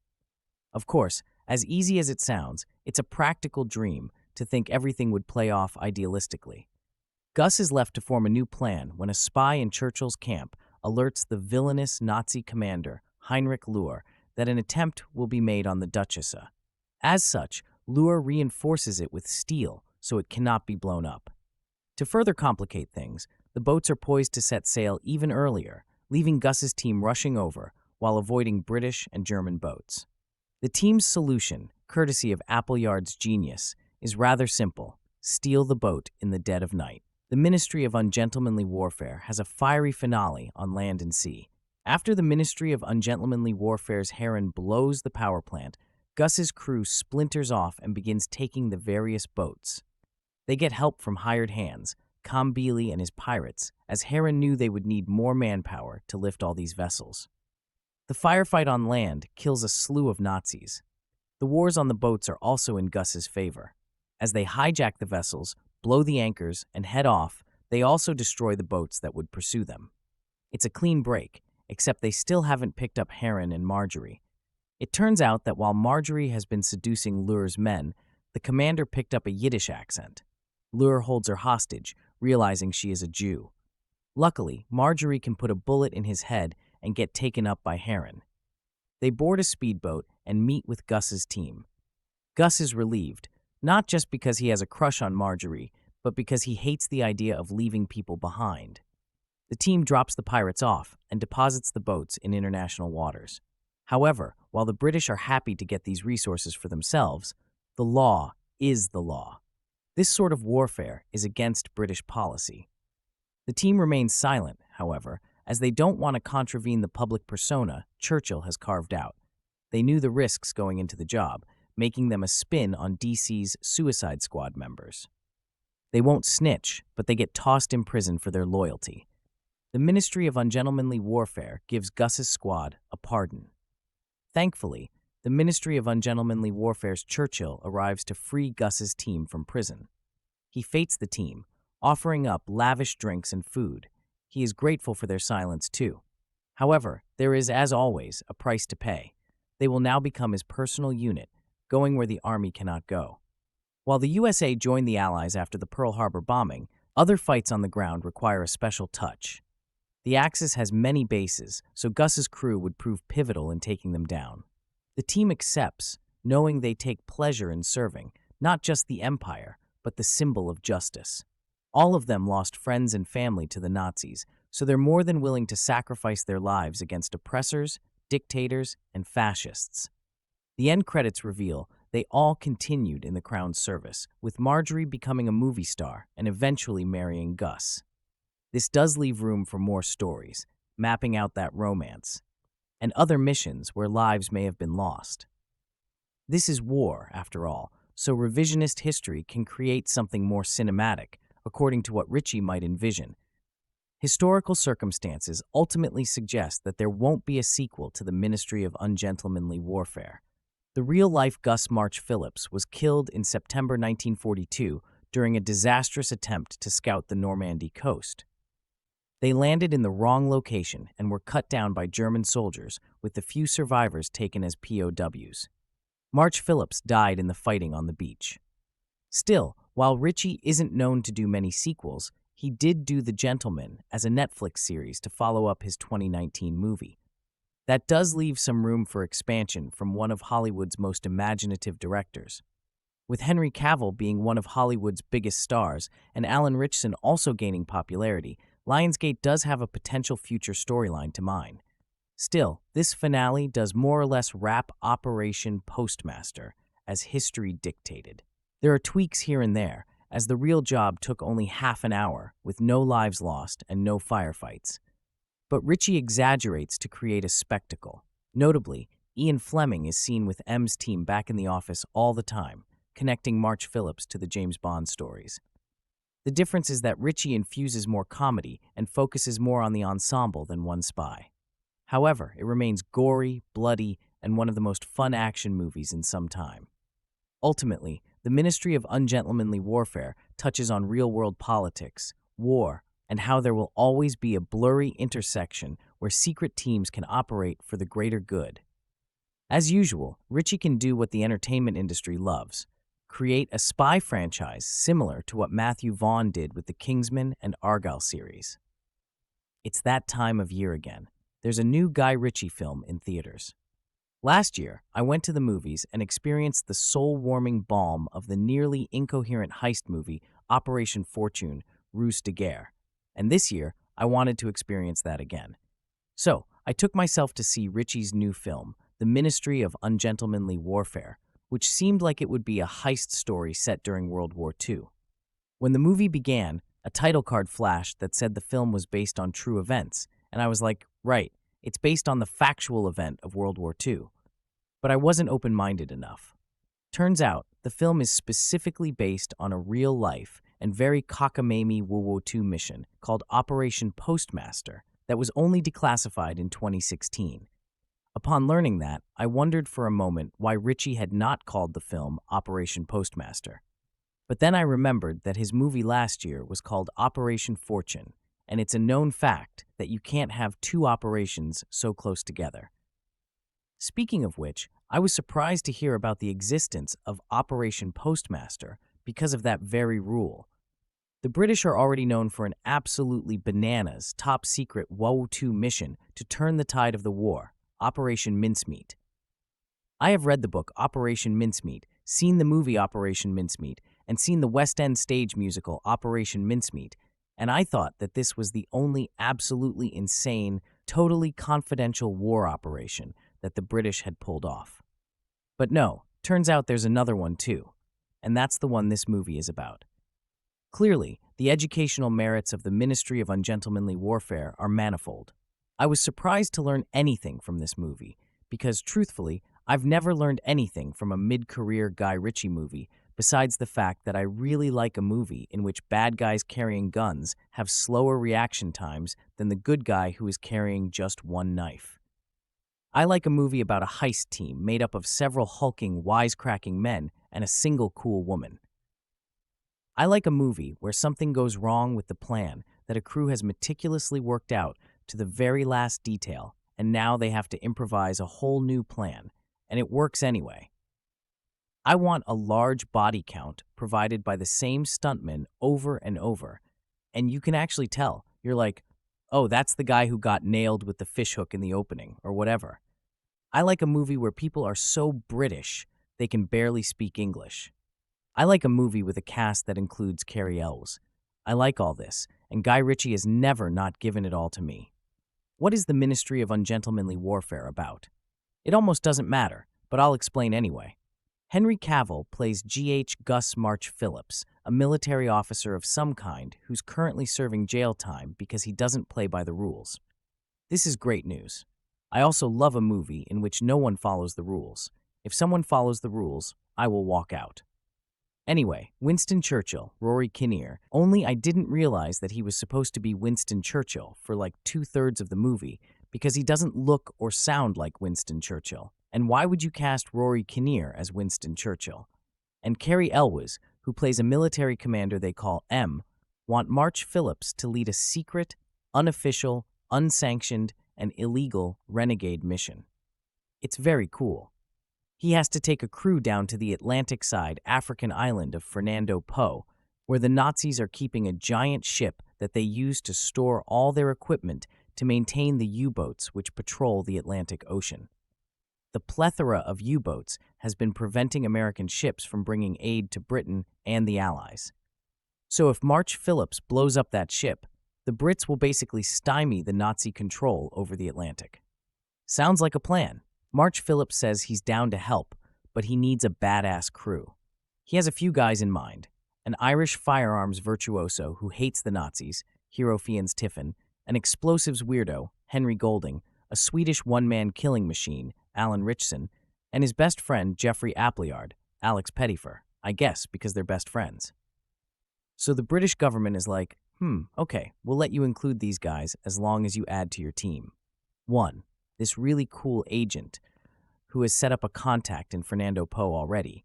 Of course, as easy as it sounds, it's a practical dream to think everything would play off idealistically. Gus is left to form a new plan when a spy in Churchill's camp alerts the villainous Nazi commander, Heinrich Löhr, that an attempt will be made on the Duchessa. As such, Löhr reinforces it with steel so it cannot be blown up. To further complicate things, the boats are poised to set sail even earlier, leaving Gus's team rushing over while avoiding British and German boats. The team's solution, courtesy of Appleyard's genius, is rather simple: steal the boat in the dead of night. The Ministry of Ungentlemanly Warfare has a fiery finale on land and sea. After the Ministry of Ungentlemanly Warfare's Heron blows the power plant, Gus's crew splinters off and begins taking the various boats. They get help from hired hands, Kambeely and his pirates, as Heron knew they would need more manpower to lift all these vessels. The firefight on land kills a slew of Nazis. The wars on the boats are also in Gus's favor. As they hijack the vessels, blow the anchors, and head off, they also destroy the boats that would pursue them. It's a clean break, except they still haven't picked up Heron and Marjorie. It turns out that while Marjorie has been seducing Löhr's men, the commander picked up a Yiddish accent. Löhr holds her hostage, realizing she is a Jew. Luckily, Marjorie can put a bullet in his head and get taken up by Heron. They board a speedboat and meet with Gus's team. Gus is relieved, not just because he has a crush on Marjorie, but because he hates the idea of leaving people behind. The team drops the pirates off and deposits the boats in international waters. However, while the British are happy to get these resources for themselves, the law is the law. This sort of warfare is against British policy. The team remains silent, however, as they don't want to contravene the public persona Churchill has carved out. They knew the risks going into the job, making them a spin on DC's Suicide Squad members. They won't snitch, but they get tossed in prison for their loyalty. The Ministry of Ungentlemanly Warfare gives Gus's squad a pardon. Thankfully, the Ministry of Ungentlemanly Warfare's Churchill arrives to free Gus's team from prison. He fates the team, offering up lavish drinks and food. He is grateful for their silence, too. However, there is, as always, a price to pay. They will now become his personal unit, going where the army cannot go. While the USA joined the Allies after the Pearl Harbor bombing, other fights on the ground require a special touch. The Axis has many bases, so Gus's crew would prove pivotal in taking them down. The team accepts, knowing they take pleasure in serving, not just the Empire, but the symbol of justice. All of them lost friends and family to the Nazis, so they're more than willing to sacrifice their lives against oppressors, dictators, and fascists. The end credits reveal they all continued in the Crown's service, with Marjorie becoming a movie star and eventually marrying Gus. This does leave room for more stories, mapping out that romance, and other missions where lives may have been lost. This is war, after all, so revisionist history can create something more cinematic, according to what Ritchie might envision. Historical circumstances ultimately suggest that there won't be a sequel to the Ministry of Ungentlemanly Warfare. The real-life Gus March Phillips was killed in September 1942 during a disastrous attempt to scout the Normandy coast. They landed in the wrong location and were cut down by German soldiers, with the few survivors taken as POWs. March Phillips died in the fighting on the beach. Still, while Ritchie isn't known to do many sequels, he did do The Gentleman as a Netflix series to follow up his 2019 movie. That does leave some room for expansion from one of Hollywood's most imaginative directors. With Henry Cavill being one of Hollywood's biggest stars and Alan Ritchson also gaining popularity, Lionsgate does have a potential future storyline to mine. Still, this finale does more or less wrap Operation Postmaster, as history dictated. There are tweaks here and there, as the real job took only half an hour, with no lives lost and no firefights. But Ritchie exaggerates to create a spectacle. Notably, Ian Fleming is seen with M's team back in the office all the time, connecting March Phillips to the James Bond stories. The difference is that Ritchie infuses more comedy and focuses more on the ensemble than one spy. However, it remains gory, bloody, and one of the most fun action movies in some time. Ultimately, the Ministry of Ungentlemanly Warfare touches on real-world politics, war, and how there will always be a blurry intersection where secret teams can operate for the greater good. As usual, Ritchie can do what the entertainment industry loves: create a spy franchise similar to what Matthew Vaughn did with the Kingsman and Argylle series. It's that time of year again. There's a new Guy Ritchie film in theaters. Last year, I went to the movies and experienced the soul-warming balm of the nearly incoherent heist movie Operation Fortune, Ruse de Guerre. And this year, I wanted to experience that again. So, I took myself to see Ritchie's new film, The Ministry of Ungentlemanly Warfare, which seemed like it would be a heist story set during World War II. When the movie began, a title card flashed that said the film was based on true events, and I was like, right, it's based on the factual event of World War II. But I wasn't open-minded enough. Turns out, the film is specifically based on a real-life and very cockamamie World War II mission called Operation Postmaster that was only declassified in 2016. Upon learning that, I wondered for a moment why Ritchie had not called the film Operation Postmaster. But then I remembered that his movie last year was called Operation Fortune, and it's a known fact that you can't have two operations so close together. Speaking of which, I was surprised to hear about the existence of Operation Postmaster because of that very rule. The British are already known for an absolutely bananas, top-secret World War II mission to turn the tide of the war, Operation Mincemeat. I have read the book Operation Mincemeat, seen the movie Operation Mincemeat, and seen the West End stage musical Operation Mincemeat, and I thought that this was the only absolutely insane, totally confidential war operation that the British had pulled off. But no, turns out there's another one too, and that's the one this movie is about. Clearly, the educational merits of the Ministry of Ungentlemanly Warfare are manifold. I was surprised to learn anything from this movie, because truthfully, I've never learned anything from a mid-career Guy Ritchie movie besides the fact that I really like a movie in which bad guys carrying guns have slower reaction times than the good guy who is carrying just one knife. I like a movie about a heist team made up of several hulking, wisecracking men and a single cool woman. I like a movie where something goes wrong with the plan that a crew has meticulously worked out to the very last detail, and now they have to improvise a whole new plan, and it works anyway. I want a large body count provided by the same stuntman over and over. And you can actually tell. You're like, oh, that's the guy who got nailed with the fishhook in the opening, or whatever. I like a movie where people are so British they can barely speak English. I like a movie with a cast that includes Cary Elwes. I like all this, and Guy Ritchie has never not given it all to me. What is the Ministry of Ungentlemanly Warfare about? It almost doesn't matter, but I'll explain anyway. Henry Cavill plays G.H. Gus March Phillips, a military officer of some kind who's currently serving jail time because he doesn't play by the rules. This is great news. I also love a movie in which no one follows the rules. If someone follows the rules, I will walk out. Anyway, Winston Churchill, Rory Kinnear, only I didn't realize that he was supposed to be Winston Churchill for like 2/3 of the movie because he doesn't look or sound like Winston Churchill. And why would you cast Rory Kinnear as Winston Churchill? And Cary Elwes, who plays a military commander they call M, want March Phillips to lead a secret, unofficial, unsanctioned, and illegal renegade mission. It's very cool. He has to take a crew down to the Atlantic side African island of Fernando Po, where the Nazis are keeping a giant ship that they use to store all their equipment to maintain the U-boats which patrol the Atlantic Ocean. The plethora of U-boats has been preventing American ships from bringing aid to Britain and the Allies. So if March Phillips blows up that ship, the Brits will basically stymie the Nazi control over the Atlantic. Sounds like a plan. March Phillips says he's down to help, but he needs a badass crew. He has a few guys in mind: an Irish firearms virtuoso who hates the Nazis, Hero Fiennes Tiffin, an explosives weirdo, Henry Golding, a Swedish one-man killing machine, Alan Ritchson, and his best friend, Jeffrey Appleyard, Alex Pettyfer, I guess because they're best friends. So the British government is like, okay, we'll let you include these guys as long as you add to your team. 1. This really cool agent who has set up a contact in Fernando Po already.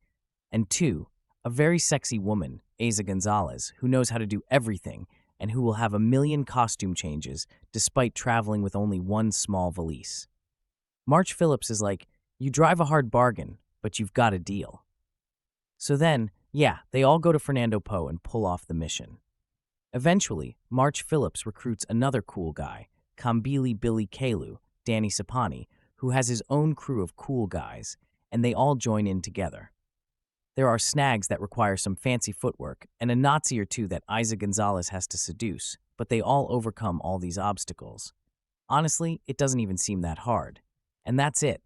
And 2, a very sexy woman, Eiza Gonzalez, who knows how to do everything and who will have a million costume changes despite traveling with only one small valise. March Phillips is like, you drive a hard bargain, but you've got a deal. So then, they all go to Fernando Po and pull off the mission. Eventually, March Phillips recruits another cool guy, Kambili Billy Kalu, Danny Sapani, who has his own crew of cool guys, and they all join in together. There are snags that require some fancy footwork, and a Nazi or two that Eiza Gonzalez has to seduce, but they all overcome all these obstacles. Honestly, it doesn't even seem that hard. And that's it.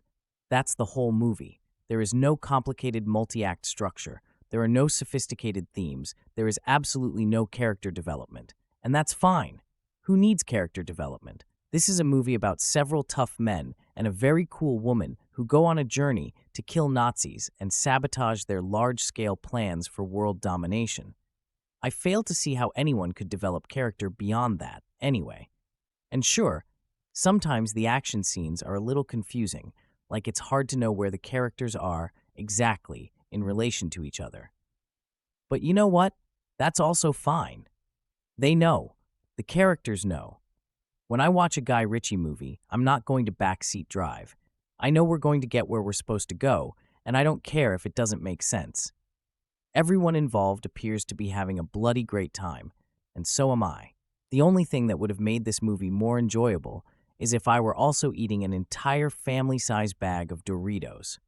That's the whole movie. There is no complicated multi-act structure. There are no sophisticated themes. There is absolutely no character development. And that's fine. Who needs character development? This is a movie about several tough men and a very cool woman who go on a journey to kill Nazis and sabotage their large-scale plans for world domination. I fail to see how anyone could develop character beyond that, anyway. And sure, sometimes the action scenes are a little confusing, like it's hard to know where the characters are exactly in relation to each other. But you know what? That's also fine. They know. The characters know. When I watch a Guy Ritchie movie, I'm not going to backseat drive. I know we're going to get where we're supposed to go, and I don't care if it doesn't make sense. Everyone involved appears to be having a bloody great time, and so am I. The only thing that would have made this movie more enjoyable is if I were also eating an entire family-sized bag of Doritos.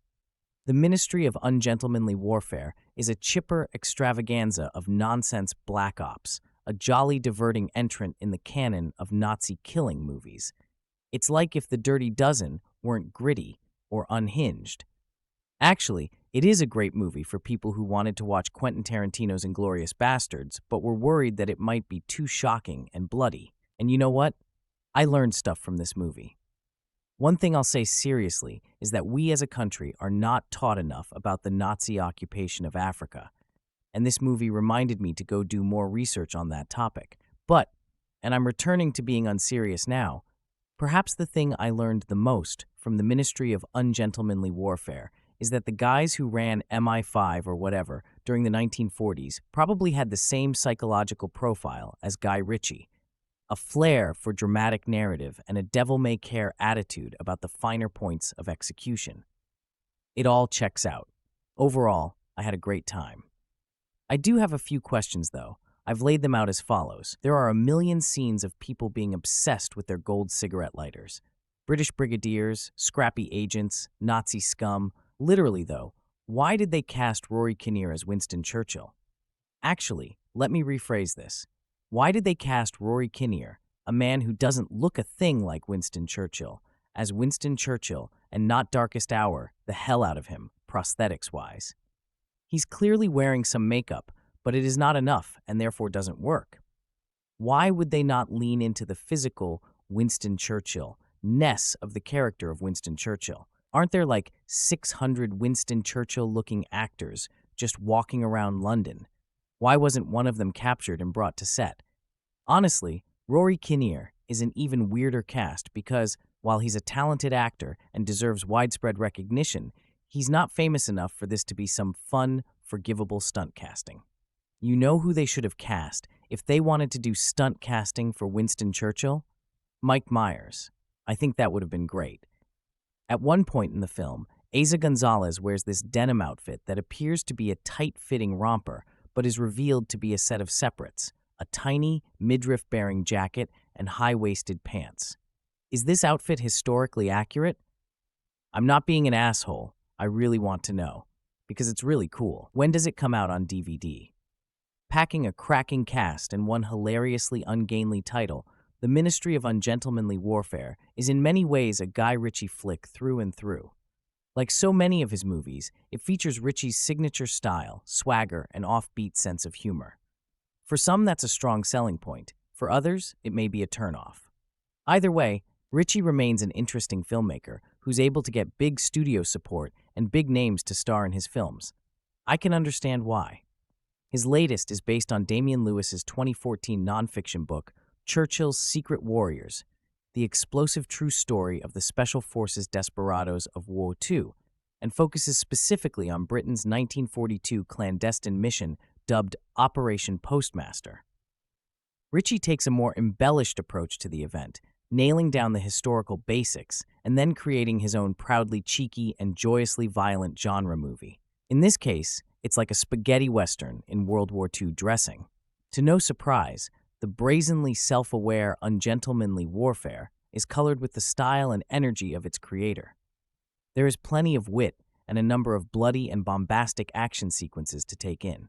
The Ministry of Ungentlemanly Warfare is a chipper extravaganza of nonsense black ops, a jolly diverting entrant in the canon of Nazi killing movies. It's like if The Dirty Dozen weren't gritty or unhinged. Actually, it is a great movie for people who wanted to watch Quentin Tarantino's Inglourious Basterds, but were worried that it might be too shocking and bloody. And you know what? I learned stuff from this movie. One thing I'll say seriously is that we as a country are not taught enough about the Nazi occupation of Africa, and this movie reminded me to go do more research on that topic. But, and I'm returning to being unserious now, perhaps the thing I learned the most from the Ministry of Ungentlemanly Warfare is that the guys who ran MI5 or whatever during the 1940s probably had the same psychological profile as Guy Ritchie, a flair for dramatic narrative and a devil-may-care attitude about the finer points of execution. It all checks out. Overall, I had a great time. I do have a few questions, though. I've laid them out as follows. There are a million scenes of people being obsessed with their gold cigarette lighters. British brigadiers, scrappy agents, Nazi scum. Literally, though, why did they cast Rory Kinnear as Winston Churchill? Actually, let me rephrase this. Why did they cast Rory Kinnear, a man who doesn't look a thing like Winston Churchill, as Winston Churchill and not Darkest Hour the hell out of him, prosthetics-wise? He's clearly wearing some makeup, but it is not enough and therefore doesn't work. Why would they not lean into the physical Winston Churchill-ness of the character of Winston Churchill? Aren't there like 600 Winston Churchill-looking actors just walking around London? Why wasn't one of them captured and brought to set? Honestly, Rory Kinnear is an even weirder cast because, while he's a talented actor and deserves widespread recognition, he's not famous enough for this to be some fun, forgivable stunt casting. You know who they should have cast if they wanted to do stunt casting for Winston Churchill? Mike Myers. I think that would have been great. At one point in the film, Eiza Gonzalez wears this denim outfit that appears to be a tight-fitting romper, but is revealed to be a set of separates, a tiny, midriff-bearing jacket and high-waisted pants. Is this outfit historically accurate? I'm not being an asshole. I really want to know, because it's really cool. When does it come out on DVD? Packing a cracking cast and one hilariously ungainly title, The Ministry of Ungentlemanly Warfare is in many ways a Guy Ritchie flick through and through. Like so many of his movies, it features Ritchie's signature style, swagger, and offbeat sense of humor. For some, that's a strong selling point. For others, it may be a turnoff. Either way, Ritchie remains an interesting filmmaker who's able to get big studio support and big names to star in his films. I can understand why. His latest is based on Damian Lewis's 2014 nonfiction book, Churchill's Secret Warriors, the explosive true story of the Special Forces desperados of World War II, and focuses specifically on Britain's 1942 clandestine mission dubbed Operation Postmaster. Ritchie takes a more embellished approach to the event, nailing down the historical basics and then creating his own proudly cheeky and joyously violent genre movie. In this case, it's like a spaghetti western in World War II dressing. To no surprise, the brazenly self-aware, ungentlemanly warfare is colored with the style and energy of its creator. There is plenty of wit and a number of bloody and bombastic action sequences to take in.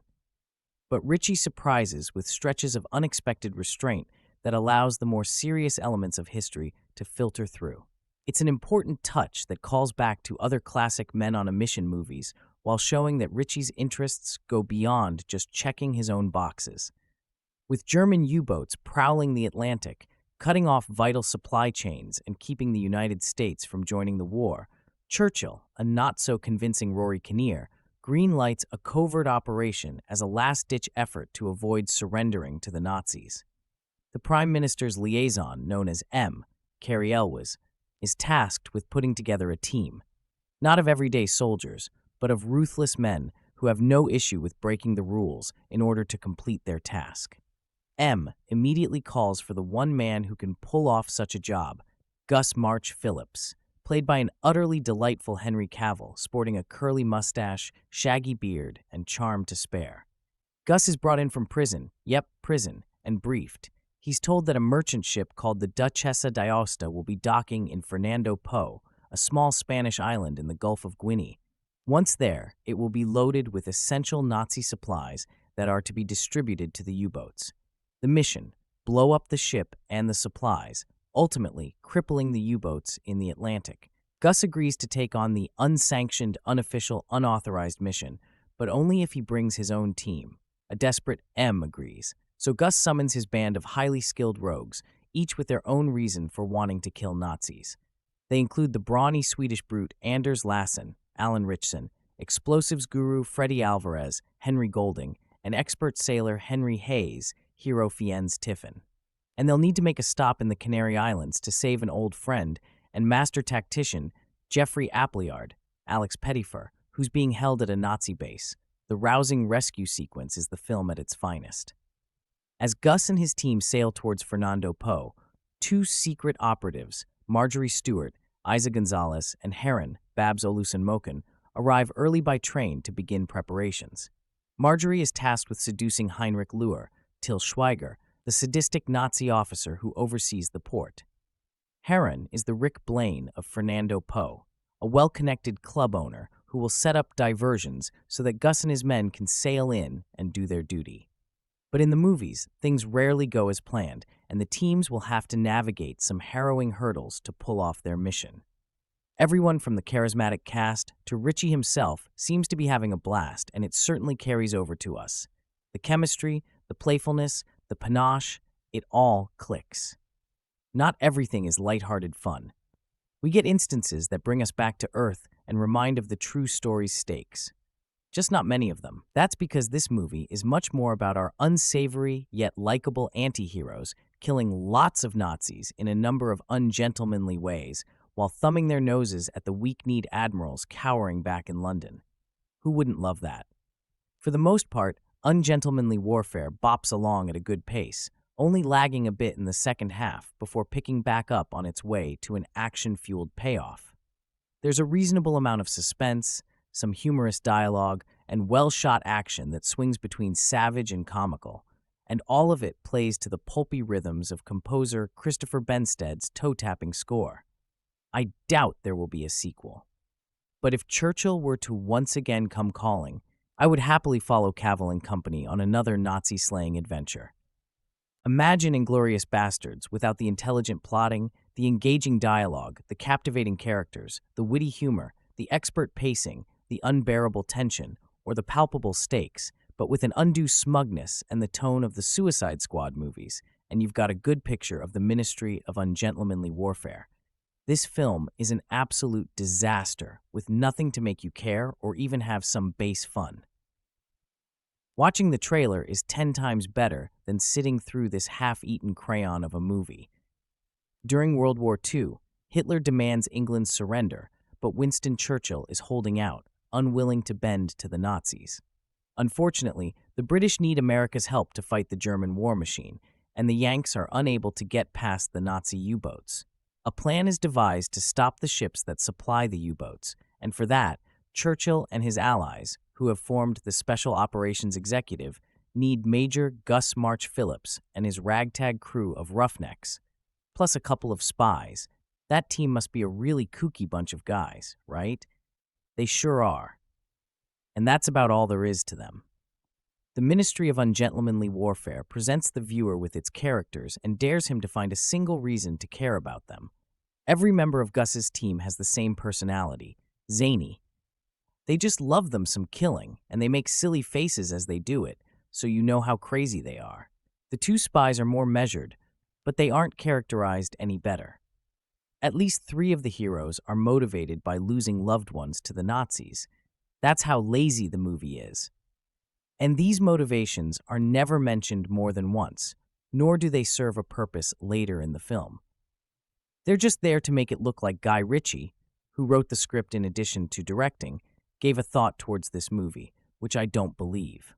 But Ritchie surprises with stretches of unexpected restraint that allows the more serious elements of history to filter through. It's an important touch that calls back to other classic Men on a Mission movies while showing that Ritchie's interests go beyond just checking his own boxes. With German U-boats prowling the Atlantic, cutting off vital supply chains and keeping the United States from joining the war, Churchill, a not-so-convincing Rory Kinnear, greenlights a covert operation as a last-ditch effort to avoid surrendering to the Nazis. The Prime Minister's liaison, known as M, Cary Elwes, is tasked with putting together a team, not of everyday soldiers, but of ruthless men who have no issue with breaking the rules in order to complete their task. M immediately calls for the one man who can pull off such a job, Gus March Phillips, played by an utterly delightful Henry Cavill, sporting a curly mustache, shaggy beard, and charm to spare. Gus is brought in from prison, and briefed. He's told that a merchant ship called the Duchessa d'Aosta will be docking in Fernando Po, a small Spanish island in the Gulf of Guinea. Once there, it will be loaded with essential Nazi supplies that are to be distributed to the U-boats. The mission: blow up the ship and the supplies, ultimately crippling the U-boats in the Atlantic. Gus agrees to take on the unsanctioned, unofficial, unauthorized mission, but only if he brings his own team. A desperate M agrees, so Gus summons his band of highly skilled rogues, each with their own reason for wanting to kill Nazis. They include the brawny Swedish brute Anders Lassen, Alan Ritchson, explosives guru Freddy Alvarez, Henry Golding, and expert sailor Henry Hayes, hero Fiennes Tiffin. And they'll need to make a stop in the Canary Islands to save an old friend and master tactician Geoffrey Appleyard, Alex Pettyfer, who's being held at a Nazi base. The rousing rescue sequence is the film at its finest. As Gus and his team sail towards Fernando Po, two secret operatives, Marjorie Stewart, Eiza Gonzalez, and Heron, Babs Olusanmoken, arrive early by train to begin preparations. Marjorie is tasked with seducing Heinrich Löhr, Till Schweiger, the sadistic Nazi officer who oversees the port. Heron is the Rick Blaine of Fernando Poe, a well-connected club owner who will set up diversions so that Gus and his men can sail in and do their duty. But in the movies, things rarely go as planned, and the teams will have to navigate some harrowing hurdles to pull off their mission. Everyone from the charismatic cast to Ritchie himself seems to be having a blast, and it certainly carries over to us. The chemistry, the playfulness, the panache, it all clicks. Not everything is lighthearted fun. We get instances that bring us back to earth and remind of the true story's stakes. Just not many of them. That's because this movie is much more about our unsavory yet likable anti-heroes killing lots of Nazis in a number of ungentlemanly ways while thumbing their noses at the weak-kneed admirals cowering back in London. Who wouldn't love that? For the most part, ungentlemanly warfare bops along at a good pace, only lagging a bit in the second half before picking back up on its way to an action-fueled payoff. There's a reasonable amount of suspense, some humorous dialogue, and well-shot action that swings between savage and comical, and all of it plays to the pulpy rhythms of composer Christopher Benstead's toe-tapping score. I doubt there will be a sequel. But if Churchill were to once again come calling, I would happily follow Cavill and company on another Nazi-slaying adventure. Imagine Inglourious Bastards without the intelligent plotting, the engaging dialogue, the captivating characters, the witty humor, the expert pacing, the unbearable tension, or the palpable stakes, but with an undue smugness and the tone of the Suicide Squad movies, and you've got a good picture of the Ministry of Ungentlemanly Warfare. This film is an absolute disaster with nothing to make you care or even have some base fun. Watching the trailer is 10 times better than sitting through this half-eaten crayon of a movie. During World War II, Hitler demands England's surrender, but Winston Churchill is holding out, unwilling to bend to the Nazis. Unfortunately, the British need America's help to fight the German war machine, and the Yanks are unable to get past the Nazi U-boats. A plan is devised to stop the ships that supply the U-boats, and for that, Churchill and his allies, who have formed the Special Operations Executive, need Major Gus March Phillips and his ragtag crew of roughnecks, plus a couple of spies. That team must be a really kooky bunch of guys, right? They sure are. And that's about all there is to them. The Ministry of Ungentlemanly Warfare presents the viewer with its characters and dares him to find a single reason to care about them. Every member of Gus's team has the same personality, zany. They just love them some killing, and they make silly faces as they do it, so you know how crazy they are. The two spies are more measured, but they aren't characterized any better. At least 3 of the heroes are motivated by losing loved ones to the Nazis. That's how lazy the movie is. And these motivations are never mentioned more than once, nor do they serve a purpose later in the film. They're just there to make it look like Guy Ritchie, who wrote the script in addition to directing, gave a thought towards this movie, which I don't believe.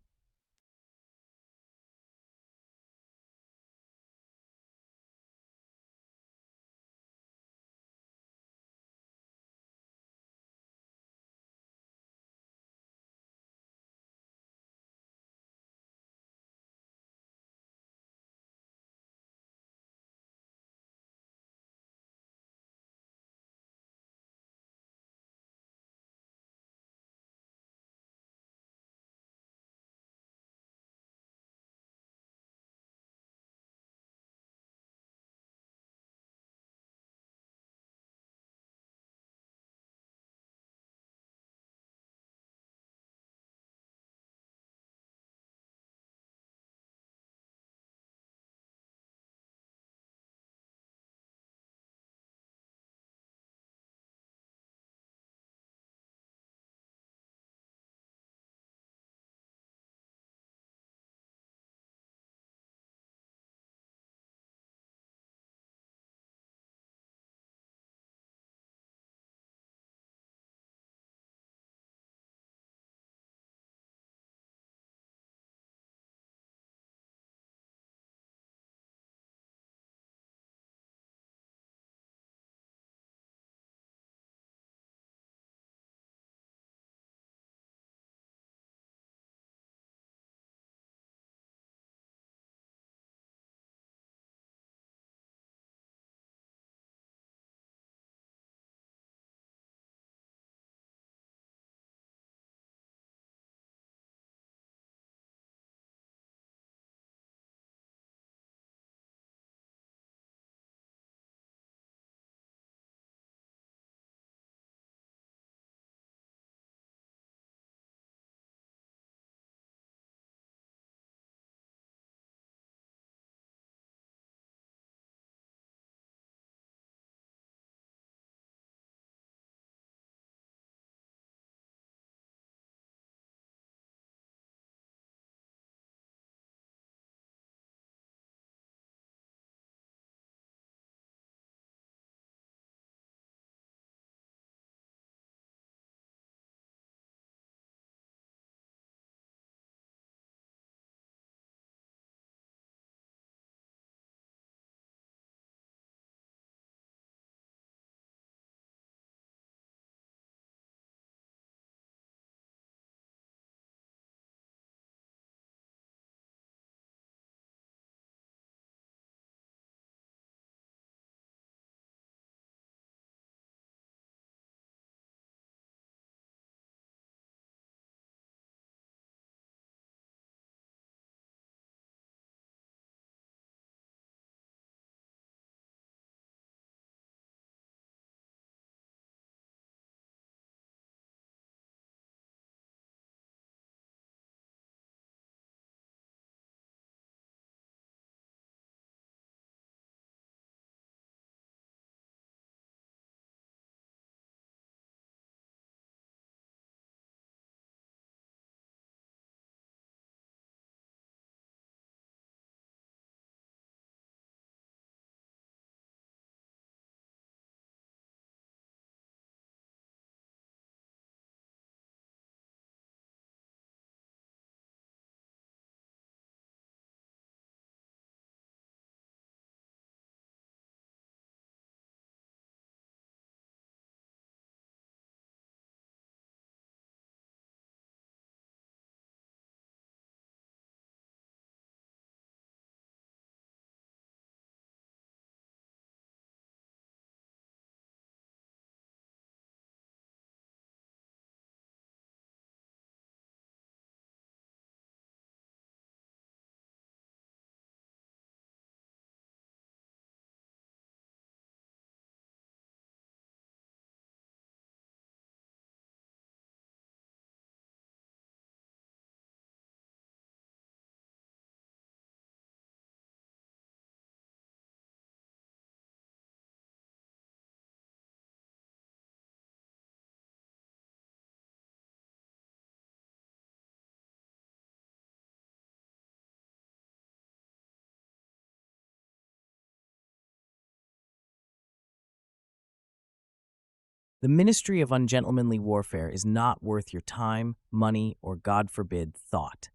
The ministry of ungentlemanly warfare is not worth your time, money, or, God forbid, thought.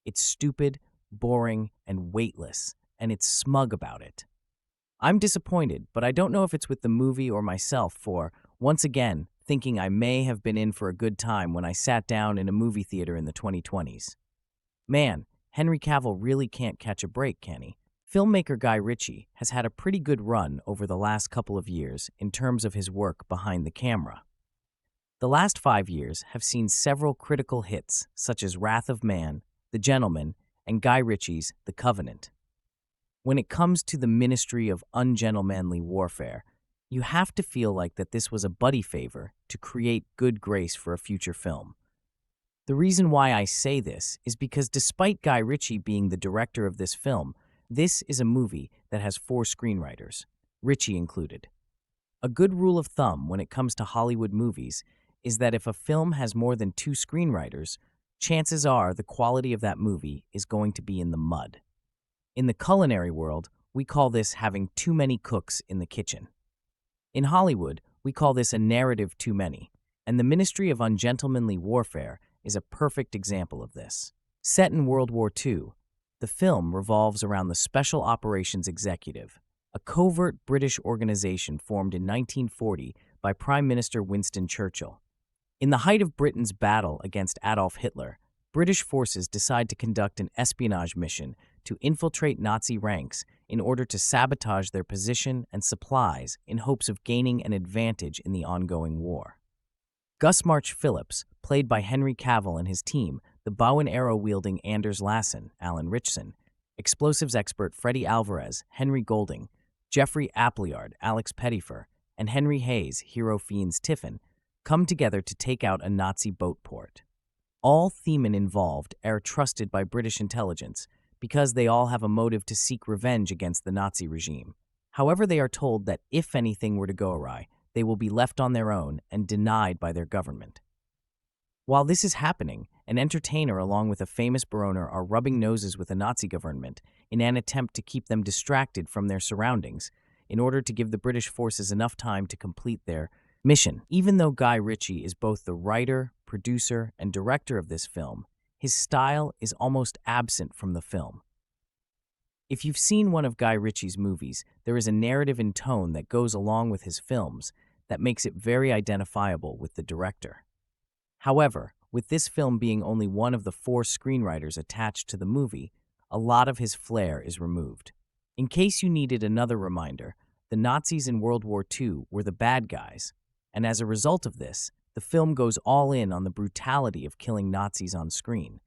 It's stupid, boring, and weightless, and it's smug about it. I'm disappointed, but I don't know if it's with the movie or myself for, once again, thinking I may have been in for a good time when I sat down in a movie theater in the 2020s. Man, Henry Cavill really can't catch a break, can he? Filmmaker Guy Ritchie has had a pretty good run over the last couple of years in terms of his work behind the camera. The last 5 years have seen several critical hits such as Wrath of Man, The Gentleman, and Guy Ritchie's The Covenant. When it comes to the ministry of ungentlemanly warfare, you have to feel like that this was a buddy favor to create good grace for a future film. The reason why I say this is because despite Guy Ritchie being the director of this film, this is a movie that has 4 screenwriters, Ritchie included. A good rule of thumb when it comes to Hollywood movies is that if a film has more than 2 screenwriters, chances are the quality of that movie is going to be in the mud. In the culinary world, we call this having too many cooks in the kitchen. In Hollywood, we call this a narrative too many, and the Ministry of Ungentlemanly Warfare is a perfect example of this. Set in World War II, the film revolves around the Special Operations Executive, a covert British organization formed in 1940 by Prime Minister Winston Churchill. In the height of Britain's battle against Adolf Hitler, British forces decide to conduct an espionage mission to infiltrate Nazi ranks in order to sabotage their position and supplies in hopes of gaining an advantage in the ongoing war. Gus March Phillips, played by Henry Cavill and his team, the bow and arrow-wielding Anders Lassen, Alan Ritchson, explosives expert Freddie Alvarez, Henry Golding, Jeffrey Appleyard, Alex Pettyfer, and Henry Hayes, Hero Fiennes Tiffin, come together to take out a Nazi boat port. All themen involved are trusted by British intelligence because they all have a motive to seek revenge against the Nazi regime. However, they are told that if anything were to go awry, they will be left on their own and denied by their government. While this is happening, an entertainer along with a famous baroner are rubbing noses with the Nazi government in an attempt to keep them distracted from their surroundings in order to give the British forces enough time to complete their mission. Even though Guy Ritchie is both the writer, producer, and director of this film, his style is almost absent from the film. If you've seen one of Guy Ritchie's movies, there is a narrative and tone that goes along with his films that makes it very identifiable with the director. However, with this film being only one of the 4 screenwriters attached to the movie, a lot of his flair is removed. In case you needed another reminder, the Nazis in World War II were the bad guys, and as a result of this, the film goes all in on the brutality of killing Nazis on screen.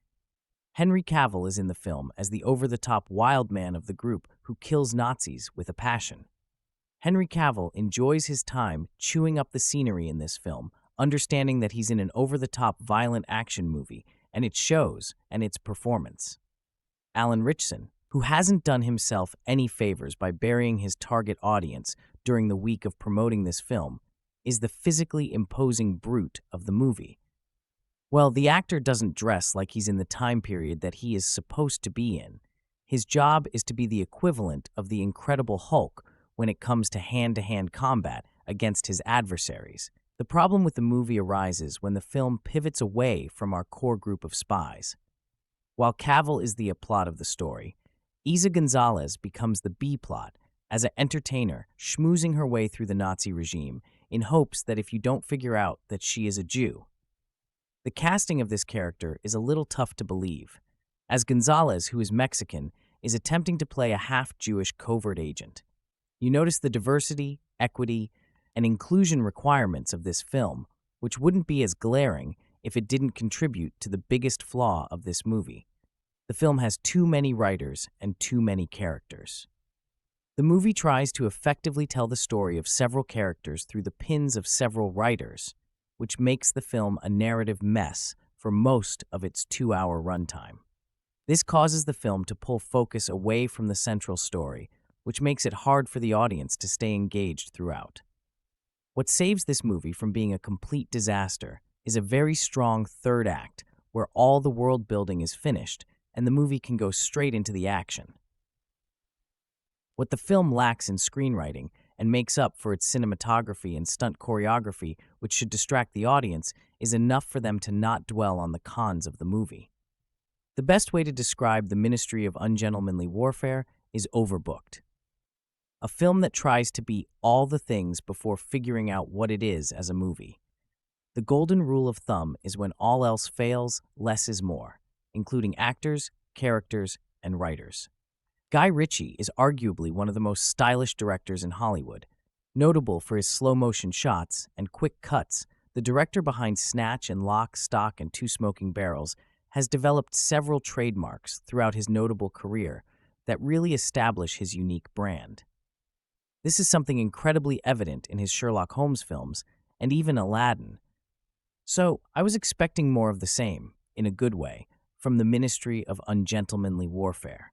Henry Cavill is in the film as the over-the-top wild man of the group who kills Nazis with a passion. Henry Cavill enjoys his time chewing up the scenery in this film, understanding that he's in an over-the-top violent action movie, and it shows in its performance. Alan Ritchson, who hasn't done himself any favors by burying his target audience during the week of promoting this film, is the physically imposing brute of the movie. Well, the actor doesn't dress like he's in the time period that he is supposed to be in. His job is to be the equivalent of the Incredible Hulk when it comes to hand-to-hand combat against his adversaries. The problem with the movie arises when the film pivots away from our core group of spies. While Cavill is the A-plot of the story, Isa Gonzalez becomes the B-plot as an entertainer schmoozing her way through the Nazi regime in hopes that if you don't figure out that she is a Jew. The casting of this character is a little tough to believe, as Gonzalez, who is Mexican, is attempting to play a half-Jewish covert agent. You notice the diversity, equity, and inclusion requirements of this film, which wouldn't be as glaring if it didn't contribute to the biggest flaw of this movie. The film has too many writers and too many characters. The movie tries to effectively tell the story of several characters through the pens of several writers, which makes the film a narrative mess for most of its 2-hour runtime. This causes the film to pull focus away from the central story, which makes it hard for the audience to stay engaged throughout. What saves this movie from being a complete disaster is a very strong third act where all the world building is finished and the movie can go straight into the action. What the film lacks in screenwriting and makes up for its cinematography and stunt choreography, which should distract the audience, is enough for them to not dwell on the cons of the movie. The best way to describe the Ministry of Ungentlemanly Warfare is overbooked. A film that tries to be all the things before figuring out what it is as a movie. The golden rule of thumb is when all else fails, less is more, including actors, characters, and writers. Guy Ritchie is arguably one of the most stylish directors in Hollywood. Notable for his slow-motion shots and quick cuts, the director behind Snatch and Lock, Stock, and Two Smoking Barrels has developed several trademarks throughout his notable career that really establish his unique brand. This is something incredibly evident in his Sherlock Holmes films and even Aladdin. So, I was expecting more of the same, in a good way, from the Ministry of Ungentlemanly Warfare.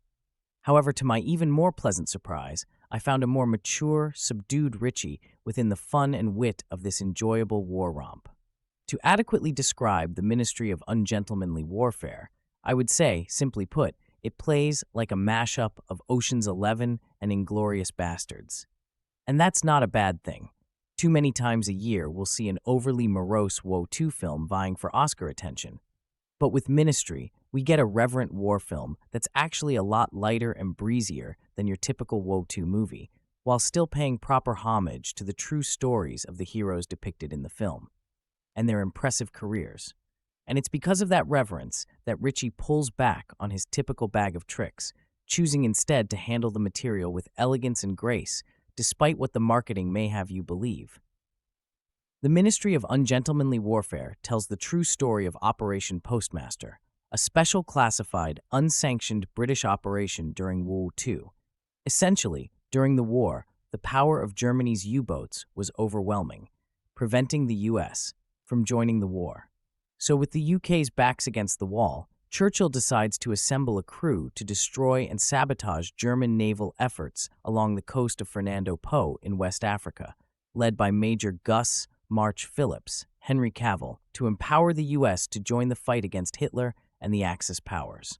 However, to my even more pleasant surprise, I found a more mature, subdued Ritchie within the fun and wit of this enjoyable war romp. To adequately describe the Ministry of Ungentlemanly Warfare, I would say, simply put, it plays like a mashup of Ocean's 11 and Inglourious Bastards. And that's not a bad thing. Too many times a year, we'll see an overly morose Woe 2 film vying for Oscar attention. But with Ministry, we get a reverent war film that's actually a lot lighter and breezier than your typical Woe 2 movie, while still paying proper homage to the true stories of the heroes depicted in the film, and their impressive careers. And it's because of that reverence that Ritchie pulls back on his typical bag of tricks, choosing instead to handle the material with elegance and grace, despite what the marketing may have you believe. The Ministry of Ungentlemanly Warfare tells the true story of Operation Postmaster, a special classified, unsanctioned British operation during World War II. Essentially, during the war, the power of Germany's U-boats was overwhelming, preventing the US from joining the war. So with the UK's backs against the wall, Churchill decides to assemble a crew to destroy and sabotage German naval efforts along the coast of Fernando Po in West Africa, led by Major Gus March Phillips, Henry Cavill, to empower the US to join the fight against Hitler and the Axis powers.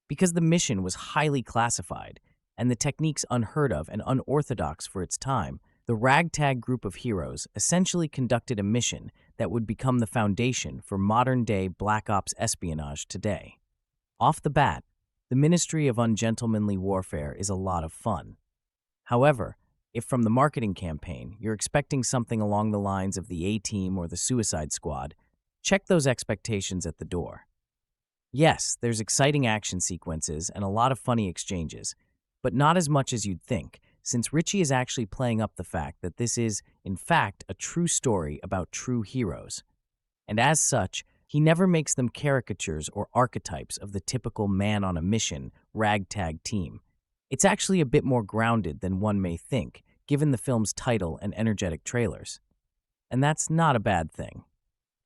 Because the mission was highly classified and the techniques unheard of and unorthodox for its time, the ragtag group of heroes essentially conducted a mission that would become the foundation for modern-day Black Ops espionage today. Off the bat, the Ministry of Ungentlemanly Warfare is a lot of fun. However, if from the marketing campaign you're expecting something along the lines of the A-Team or the Suicide Squad, check those expectations at the door. Yes, there's exciting action sequences and a lot of funny exchanges, but not as much as you'd think, since Ritchie is actually playing up the fact that this is, in fact, a true story about true heroes. And as such, he never makes them caricatures or archetypes of the typical man-on-a-mission, ragtag team. It's actually a bit more grounded than one may think, given the film's title and energetic trailers. And that's not a bad thing.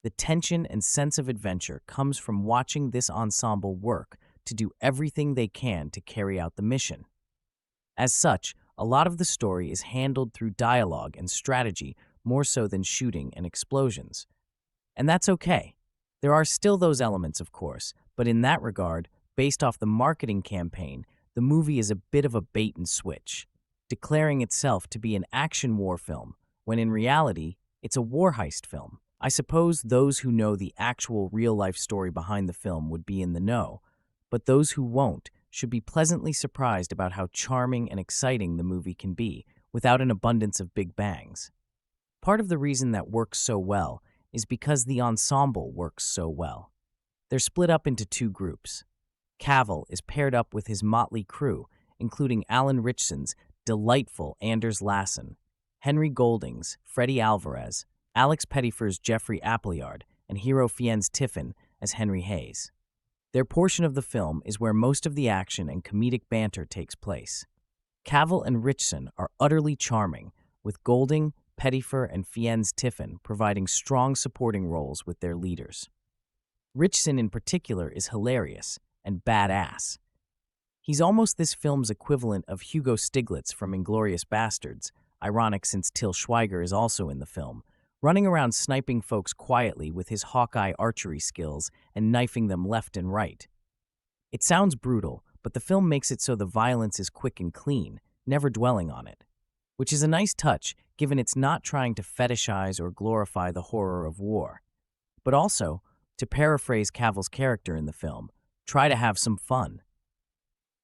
The tension and sense of adventure comes from watching this ensemble work to do everything they can to carry out the mission. As such, a lot of the story is handled through dialogue and strategy more so than shooting and explosions. And that's okay. There are still those elements, of course, but in that regard, based off the marketing campaign, the movie is a bit of a bait and switch, declaring itself to be an action war film, when in reality, it's a war heist film. I suppose those who know the actual real-life story behind the film would be in the know, but those who won't should be pleasantly surprised about how charming and exciting the movie can be without an abundance of big bangs. Part of the reason that works so well is because the ensemble works so well. They're split up into two groups. Cavill is paired up with his motley crew, including Alan Ritchson's delightful Anders Lassen, Henry Golding's Freddie Alvarez, Alex Pettyfer's Jeffrey Appleyard, and Hero Fiennes Tiffin as Henry Hayes. Their portion of the film is where most of the action and comedic banter takes place. Cavill and Ritchson are utterly charming, with Golding, Pettyfer, and Fiennes Tiffin providing strong supporting roles with their leaders. Ritchson in particular is hilarious and badass. He's almost this film's equivalent of Hugo Stiglitz from Inglourious Bastards, ironic since Til Schweiger is also in the film, running around sniping folks quietly with his Hawkeye archery skills and knifing them left and right. It sounds brutal, but the film makes it so the violence is quick and clean, never dwelling on it. which is a nice touch given it's not trying to fetishize or glorify the horror of war, but also, to paraphrase Cavill's character in the film, try to have some fun.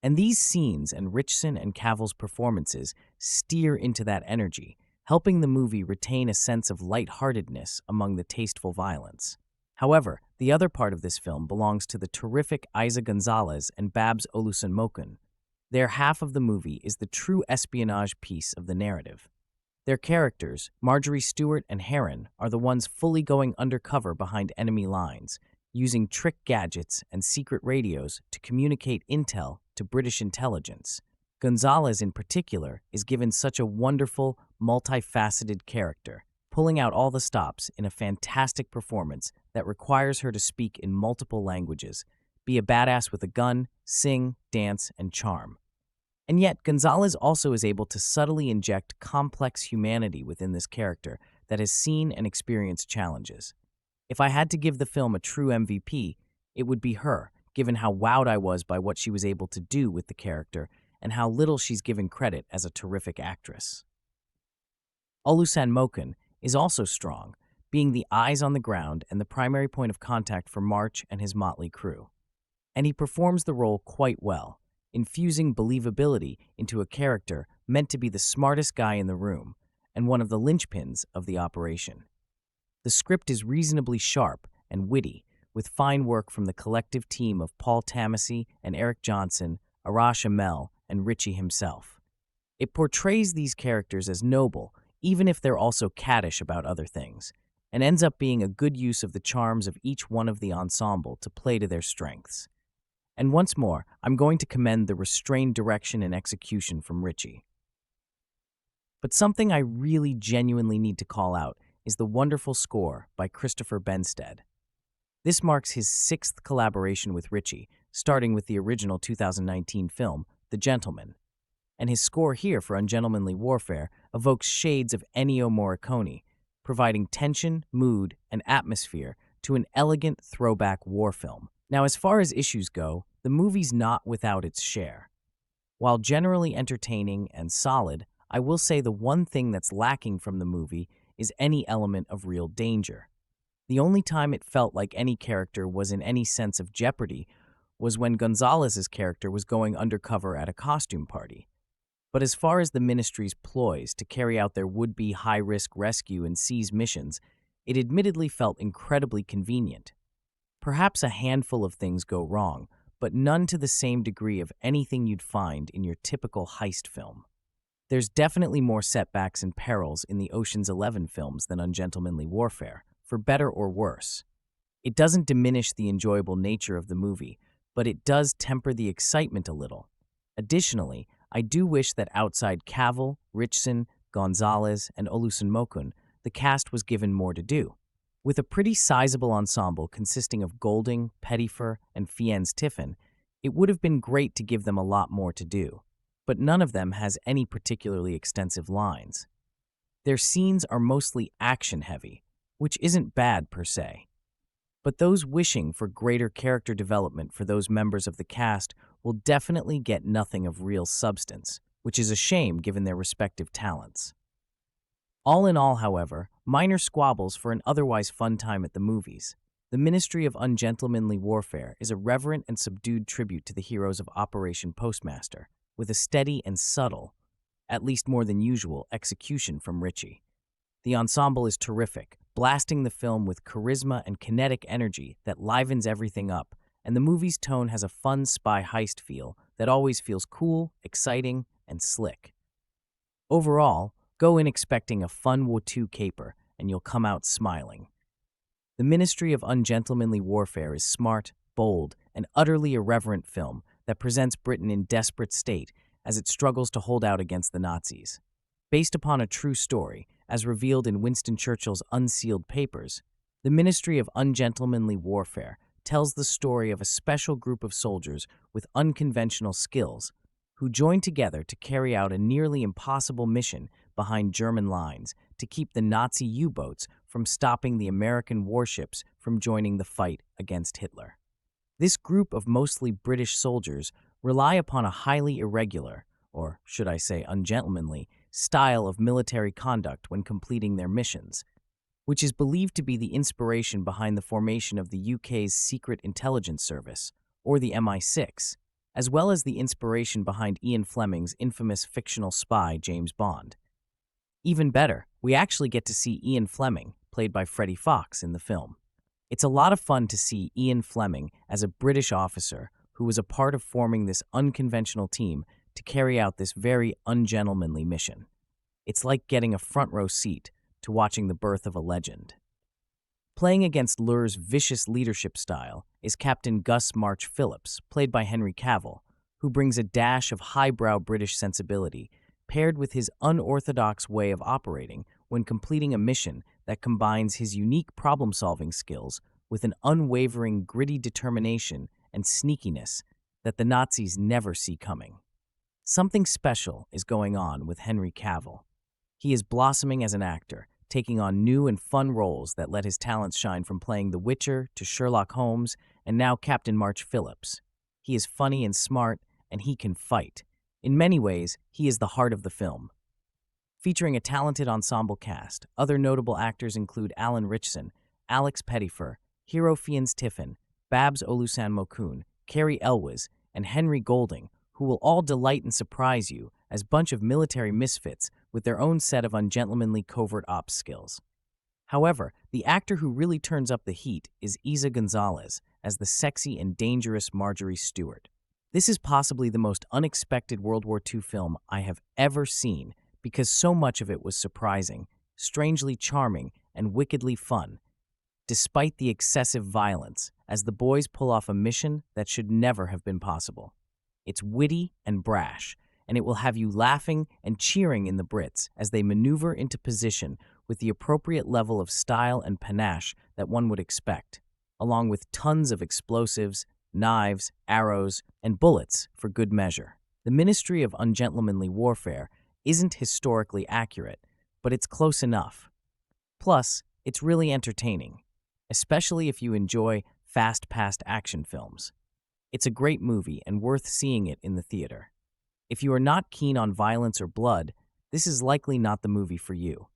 And these scenes and Ritchson and Cavill's performances steer into that energy, helping the movie retain a sense of lightheartedness among the tasteful violence. However, the other part of this film belongs to the terrific Isa Gonzalez and Babs Olusanmokun. Their half of the movie is the true espionage piece of the narrative. Their characters, Marjorie Stewart and Heron, are the ones fully going undercover behind enemy lines, using trick gadgets and secret radios to communicate intel to British intelligence. Gonzalez, in particular, is given such a wonderful, multifaceted character, pulling out all the stops in a fantastic performance that requires her to speak in multiple languages, be a badass with a gun, sing, dance, and charm. And yet, Gonzalez also is able to subtly inject complex humanity within this character that has seen and experienced challenges. If I had to give the film a true MVP, it would be her, given how wowed I was by what she was able to do with the character and how little she's given credit as a terrific actress. Olusanmokun is also strong, being the eyes on the ground and the primary point of contact for March and his motley crew. And he performs the role quite well, infusing believability into a character meant to be the smartest guy in the room and one of the linchpins of the operation. The script is reasonably sharp and witty, with fine work from the collective team of Paul Tamasy and Eric Johnson, Arash Amel, and Ritchie himself. It portrays these characters as noble, even if they're also caddish about other things, and ends up being a good use of the charms of each one of the ensemble to play to their strengths. And once more, I'm going to commend the restrained direction and execution from Ritchie. But something I really genuinely need to call out is the wonderful score by Christopher Benstead. This marks his 6th collaboration with Ritchie, starting with the original 2019 film, The Gentleman. And his score here for Ungentlemanly Warfare evokes shades of Ennio Morricone, providing tension, mood, and atmosphere to an elegant throwback war film. Now, as far as issues go, the movie's not without its share. While generally entertaining and solid, I will say the one thing that's lacking from the movie is any element of real danger. The only time it felt like any character was in any sense of jeopardy was when Gonzalez's character was going undercover at a costume party. But as far as the Ministry's ploys to carry out their would-be high-risk rescue and seize missions, it admittedly felt incredibly convenient. Perhaps a handful of things go wrong, but none to the same degree of anything you'd find in your typical heist film. There's definitely more setbacks and perils in the Ocean's 11 films than Ungentlemanly Warfare, for better or worse. It doesn't diminish the enjoyable nature of the movie, but it does temper the excitement a little. Additionally, I do wish that outside Cavill, Ritchson, Gonzalez, and Olusanmokun, the cast was given more to do. With a pretty sizable ensemble consisting of Golding, Pettyfer, and Fiennes Tiffin, it would have been great to give them a lot more to do, but none of them has any particularly extensive lines. Their scenes are mostly action-heavy, which isn't bad per se. But those wishing for greater character development for those members of the cast will definitely get nothing of real substance, which is a shame given their respective talents. All in all, however, minor squabbles for an otherwise fun time at the movies. The Ministry of Ungentlemanly Warfare is a reverent and subdued tribute to the heroes of Operation Postmaster, with a steady and subtle, at least more than usual, execution from Ritchie. The ensemble is terrific, blasting the film with charisma and kinetic energy that livens everything up, and the movie's tone has a fun spy heist feel that always feels cool, exciting, and slick. Overall, go in expecting a fun Wo-2 caper, and you'll come out smiling. The Ministry of Ungentlemanly Warfare is smart, bold, and utterly irreverent film that presents Britain in desperate state as it struggles to hold out against the Nazis. Based upon a true story, as revealed in Winston Churchill's unsealed papers, the Ministry of Ungentlemanly Warfare tells the story of a special group of soldiers with unconventional skills who join together to carry out a nearly impossible mission behind German lines to keep the Nazi U-boats from stopping the American warships from joining the fight against Hitler. This group of mostly British soldiers rely upon a highly irregular, or should I say ungentlemanly, style of military conduct when completing their missions, which is believed to be the inspiration behind the formation of the UK's Secret Intelligence Service, or the MI6, as well as the inspiration behind Ian Fleming's infamous fictional spy James Bond. Even better, we actually get to see Ian Fleming, played by Freddie Fox, in the film. It's a lot of fun to see Ian Fleming as a British officer who was a part of forming this unconventional team to carry out this very ungentlemanly mission. It's like getting a front row seat to watching the birth of a legend. Playing against Lure's vicious leadership style is Captain Gus March Phillips, played by Henry Cavill, who brings a dash of highbrow British sensibility paired with his unorthodox way of operating when completing a mission that combines his unique problem-solving skills with an unwavering gritty determination and sneakiness that the Nazis never see coming. Something special is going on with Henry Cavill. He is blossoming as an actor, taking on new and fun roles that let his talents shine, from playing The Witcher to Sherlock Holmes and now Captain March Phillips. He is funny and smart, and he can fight. In many ways, he is the heart of the film. Featuring a talented ensemble cast, other notable actors include Alan Ritchson, Alex Pettyfer, Hero Fiennes Tiffin, Babs Olusanmokun, Carrie Elwes, and Henry Golding, who will all delight and surprise you as bunch of military misfits with their own set of ungentlemanly covert ops skills. However, the actor who really turns up the heat is Isa Gonzalez as the sexy and dangerous Marjorie Stewart. This is possibly the most unexpected World War II film I have ever seen because so much of it was surprising, strangely charming, and wickedly fun, despite the excessive violence, as the boys pull off a mission that should never have been possible. It's witty and brash, and it will have you laughing and cheering in the Brits as they maneuver into position with the appropriate level of style and panache that one would expect, along with tons of explosives, knives, arrows, and bullets for good measure. The Ministry of Ungentlemanly Warfare isn't historically accurate, but it's close enough. Plus, it's really entertaining, especially if you enjoy fast-paced action films. It's a great movie and worth seeing it in the theater. If you are not keen on violence or blood, this is likely not the movie for you.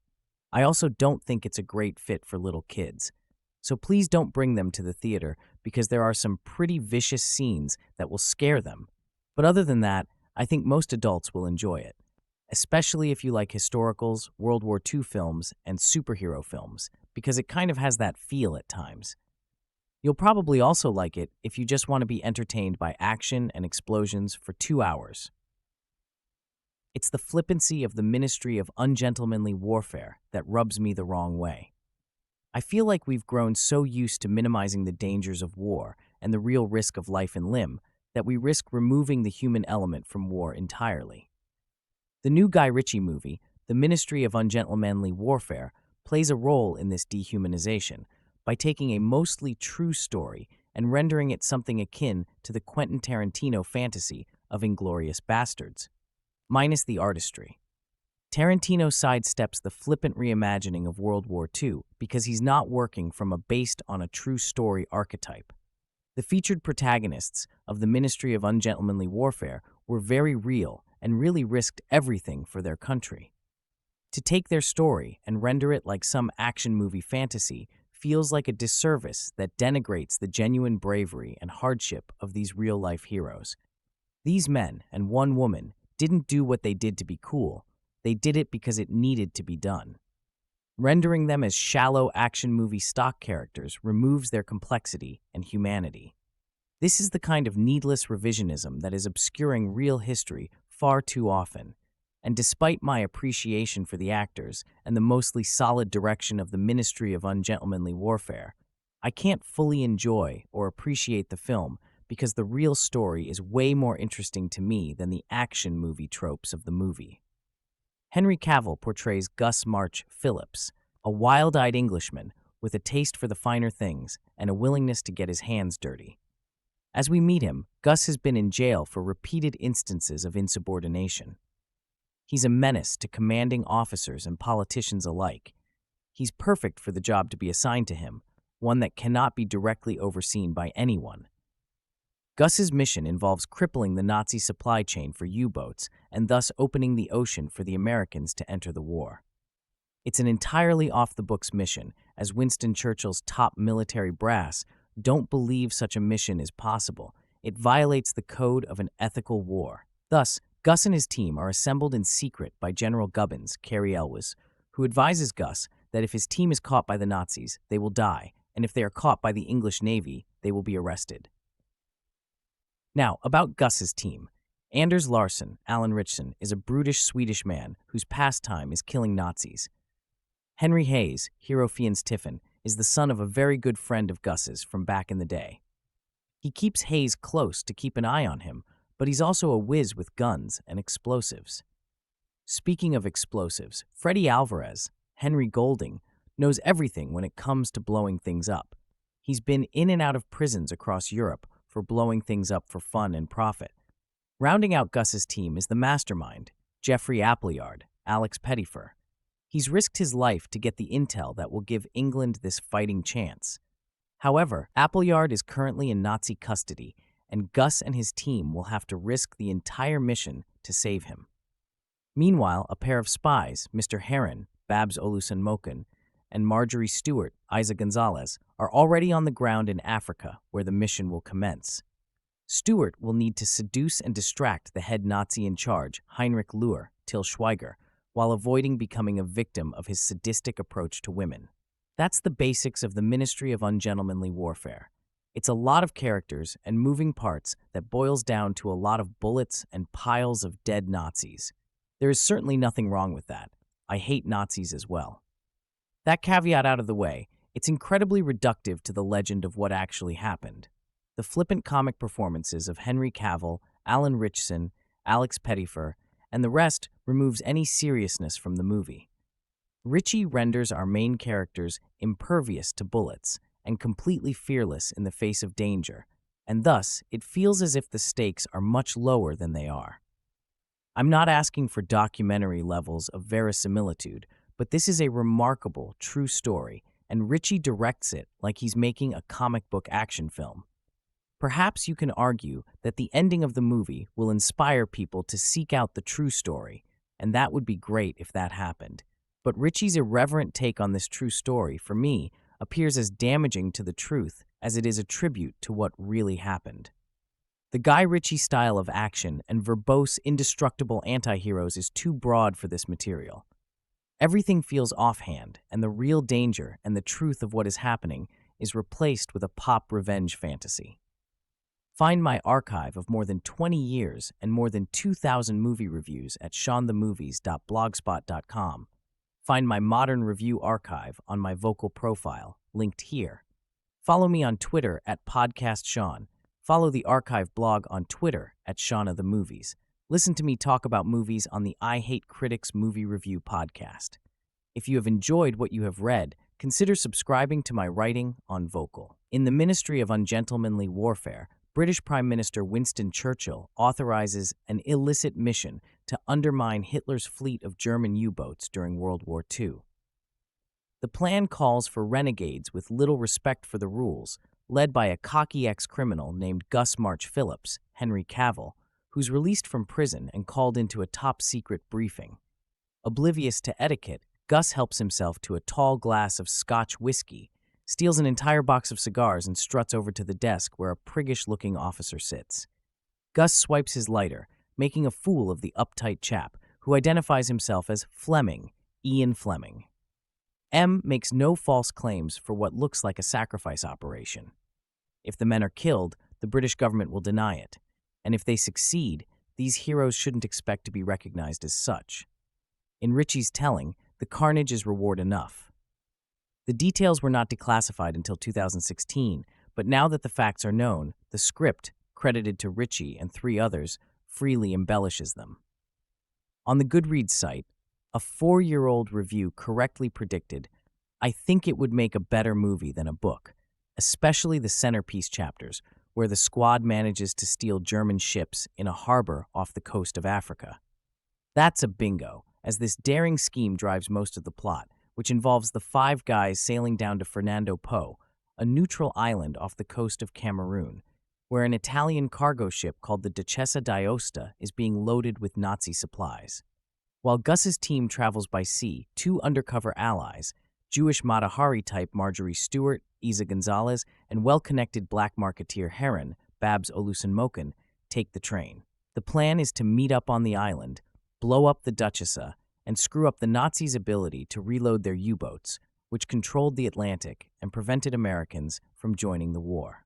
I also don't think it's a great fit for little kids, so please don't bring them to the theater because there are some pretty vicious scenes that will scare them. But other than that, I think most adults will enjoy it, especially if you like historicals, World War II films, and superhero films, because it kind of has that feel at times. You'll probably also like it if you just want to be entertained by action and explosions for 2 hours. It's the flippancy of the Ministry of Ungentlemanly Warfare that rubs me the wrong way. I feel like we've grown so used to minimizing the dangers of war and the real risk of life and limb that we risk removing the human element from war entirely. The new Guy Ritchie movie, The Ministry of Ungentlemanly Warfare, plays a role in this dehumanization by taking a mostly true story and rendering it something akin to the Quentin Tarantino fantasy of Inglourious Bastards, minus the artistry. Tarantino sidesteps the flippant reimagining of World War II because he's not working from a based on a true story archetype. The featured protagonists of the Ministry of Ungentlemanly Warfare were very real and really risked everything for their country. To take their story and render it like some action movie fantasy feels like a disservice that denigrates the genuine bravery and hardship of these real-life heroes. These men and one woman didn't do what they did to be cool. They did it because it needed to be done. Rendering them as shallow action movie stock characters removes their complexity and humanity. This is the kind of needless revisionism that is obscuring real history far too often, and despite my appreciation for the actors and the mostly solid direction of the Ministry of Ungentlemanly Warfare, I can't fully enjoy or appreciate the film because the real story is way more interesting to me than the action movie tropes of the movie. Henry Cavill portrays Gus March Phillips, a wild-eyed Englishman with a taste for the finer things and a willingness to get his hands dirty. As we meet him, Gus has been in jail for repeated instances of insubordination. He's a menace to commanding officers and politicians alike. He's perfect for the job to be assigned to him, one that cannot be directly overseen by anyone. Gus's mission involves crippling the Nazi supply chain for U-boats and thus opening the ocean for the Americans to enter the war. It's an entirely off-the-books mission, as Winston Churchill's top military brass don't believe such a mission is possible. It violates the code of an ethical war. Thus, Gus and his team are assembled in secret by General Gubbins, Cary Elwes, who advises Gus that if his team is caught by the Nazis, they will die, and if they are caught by the English Navy, they will be arrested. Now, about Gus's team. Anders Larsson, Alan Ritchson, is a brutish Swedish man whose pastime is killing Nazis. Henry Hayes, hero Fiennes Tiffin, is the son of a very good friend of Gus's from back in the day. He keeps Hayes close to keep an eye on him, but he's also a whiz with guns and explosives. Speaking of explosives, Freddie Alvarez, Henry Golding, knows everything when it comes to blowing things up. He's been in and out of prisons across Europe for blowing things up for fun and profit. Rounding out Gus's team is the mastermind, Geoffrey Appleyard, Alex Pettyfer. He's risked his life to get the intel that will give England this fighting chance. However, Appleyard is currently in Nazi custody, and Gus and his team will have to risk the entire mission to save him. Meanwhile, a pair of spies, Mr. Heron, Babs Oluson-Moken, and Marjorie Stewart, Isa Gonzalez, are already on the ground in Africa, where the mission will commence. Stewart will need to seduce and distract the head Nazi in charge, Heinrich Löhr, Till Schweiger, while avoiding becoming a victim of his sadistic approach to women. That's the basics of the Ministry of Ungentlemanly Warfare. It's a lot of characters and moving parts that boils down to a lot of bullets and piles of dead Nazis. There is certainly nothing wrong with that. I hate Nazis as well. That caveat out of the way, it's incredibly reductive to the legend of what actually happened. The flippant comic performances of Henry Cavill, Alan Ritchson, Alex Pettyfer, and the rest removes any seriousness from the movie. Ritchie renders our main characters impervious to bullets and completely fearless in the face of danger, and thus it feels as if the stakes are much lower than they are. I'm not asking for documentary levels of verisimilitude, but this is a remarkable, true story, and Ritchie directs it like he's making a comic book action film. Perhaps you can argue that the ending of the movie will inspire people to seek out the true story, and that would be great if that happened. But Ritchie's irreverent take on this true story, for me, appears as damaging to the truth as it is a tribute to what really happened. The Guy Ritchie style of action and verbose, indestructible anti-heroes is too broad for this material. Everything feels offhand, and the real danger and the truth of what is happening is replaced with a pop revenge fantasy. Find my archive of more than 20 years and more than 2,000 movie reviews at seanthemovies.blogspot.com. Find my modern review archive on my vocal profile, linked here. Follow me on Twitter at PodcastSean. Follow the archive blog on Twitter at Sean of the Movies. Listen to me talk about movies on the I Hate Critics Movie Review podcast. If you have enjoyed what you have read, consider subscribing to my writing on Vocal. In the Ministry of Ungentlemanly Warfare, British Prime Minister Winston Churchill authorizes an illicit mission to undermine Hitler's fleet of German U-boats during World War II. The plan calls for renegades with little respect for the rules, led by a cocky ex-criminal named Gus March Phillips, Henry Cavill, who's released from prison and called into a top-secret briefing. Oblivious to etiquette, Gus helps himself to a tall glass of Scotch whiskey, steals an entire box of cigars, and struts over to the desk where a priggish-looking officer sits. Gus swipes his lighter, making a fool of the uptight chap, who identifies himself as Fleming, Ian Fleming. M makes no false claims for what looks like a sacrifice operation. If the men are killed, the British government will deny it, and if they succeed, these heroes shouldn't expect to be recognized as such. In Ritchie's telling, the carnage is reward enough. The details were not declassified until 2016, but now that the facts are known, the script, credited to Ritchie and 3 others, freely embellishes them. On the Goodreads site, a 4-year-old review correctly predicted, "I think it would make a better movie than a book, especially the centerpiece chapters, where the squad manages to steal German ships in a harbor off the coast of Africa." That's a bingo, as this daring scheme drives most of the plot, which involves the 5 guys sailing down to Fernando Po, a neutral island off the coast of Cameroon. where an Italian cargo ship called the Duchessa d'Aosta is being loaded with Nazi supplies. While Gus's team travels by sea, two undercover allies, Jewish Mata Hari type Marjorie Stewart, Isa Gonzalez, and well-connected black marketeer Heron, Babs Olusunmoken, take the train. The plan is to meet up on the island, blow up the Duchessa, and screw up the Nazis' ability to reload their U-boats, which controlled the Atlantic and prevented Americans from joining the war.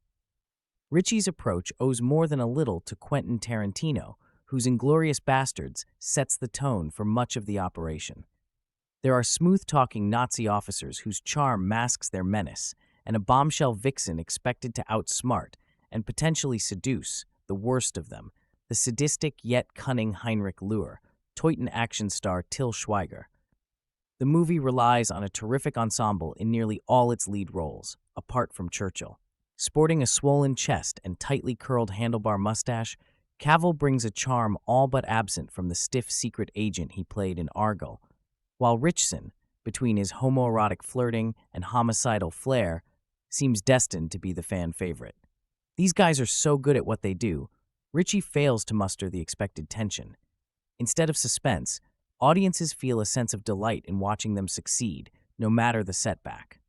Ritchie's approach owes more than a little to Quentin Tarantino, whose Inglourious Bastards sets the tone for much of the operation. There are smooth-talking Nazi officers whose charm masks their menace, and a bombshell vixen expected to outsmart and potentially seduce the worst of them, the sadistic yet cunning Heinrich Lure, Teuton action star Till Schweiger. The movie relies on a terrific ensemble in nearly all its lead roles, apart from Churchill. Sporting a swollen chest and tightly curled handlebar mustache, Cavill brings a charm all but absent from the stiff secret agent he played in Argylle, while Ritchson, between his homoerotic flirting and homicidal flair, seems destined to be the fan favorite. These guys are so good at what they do, Ritchie fails to muster the expected tension. Instead of suspense, audiences feel a sense of delight in watching them succeed, no matter the setback.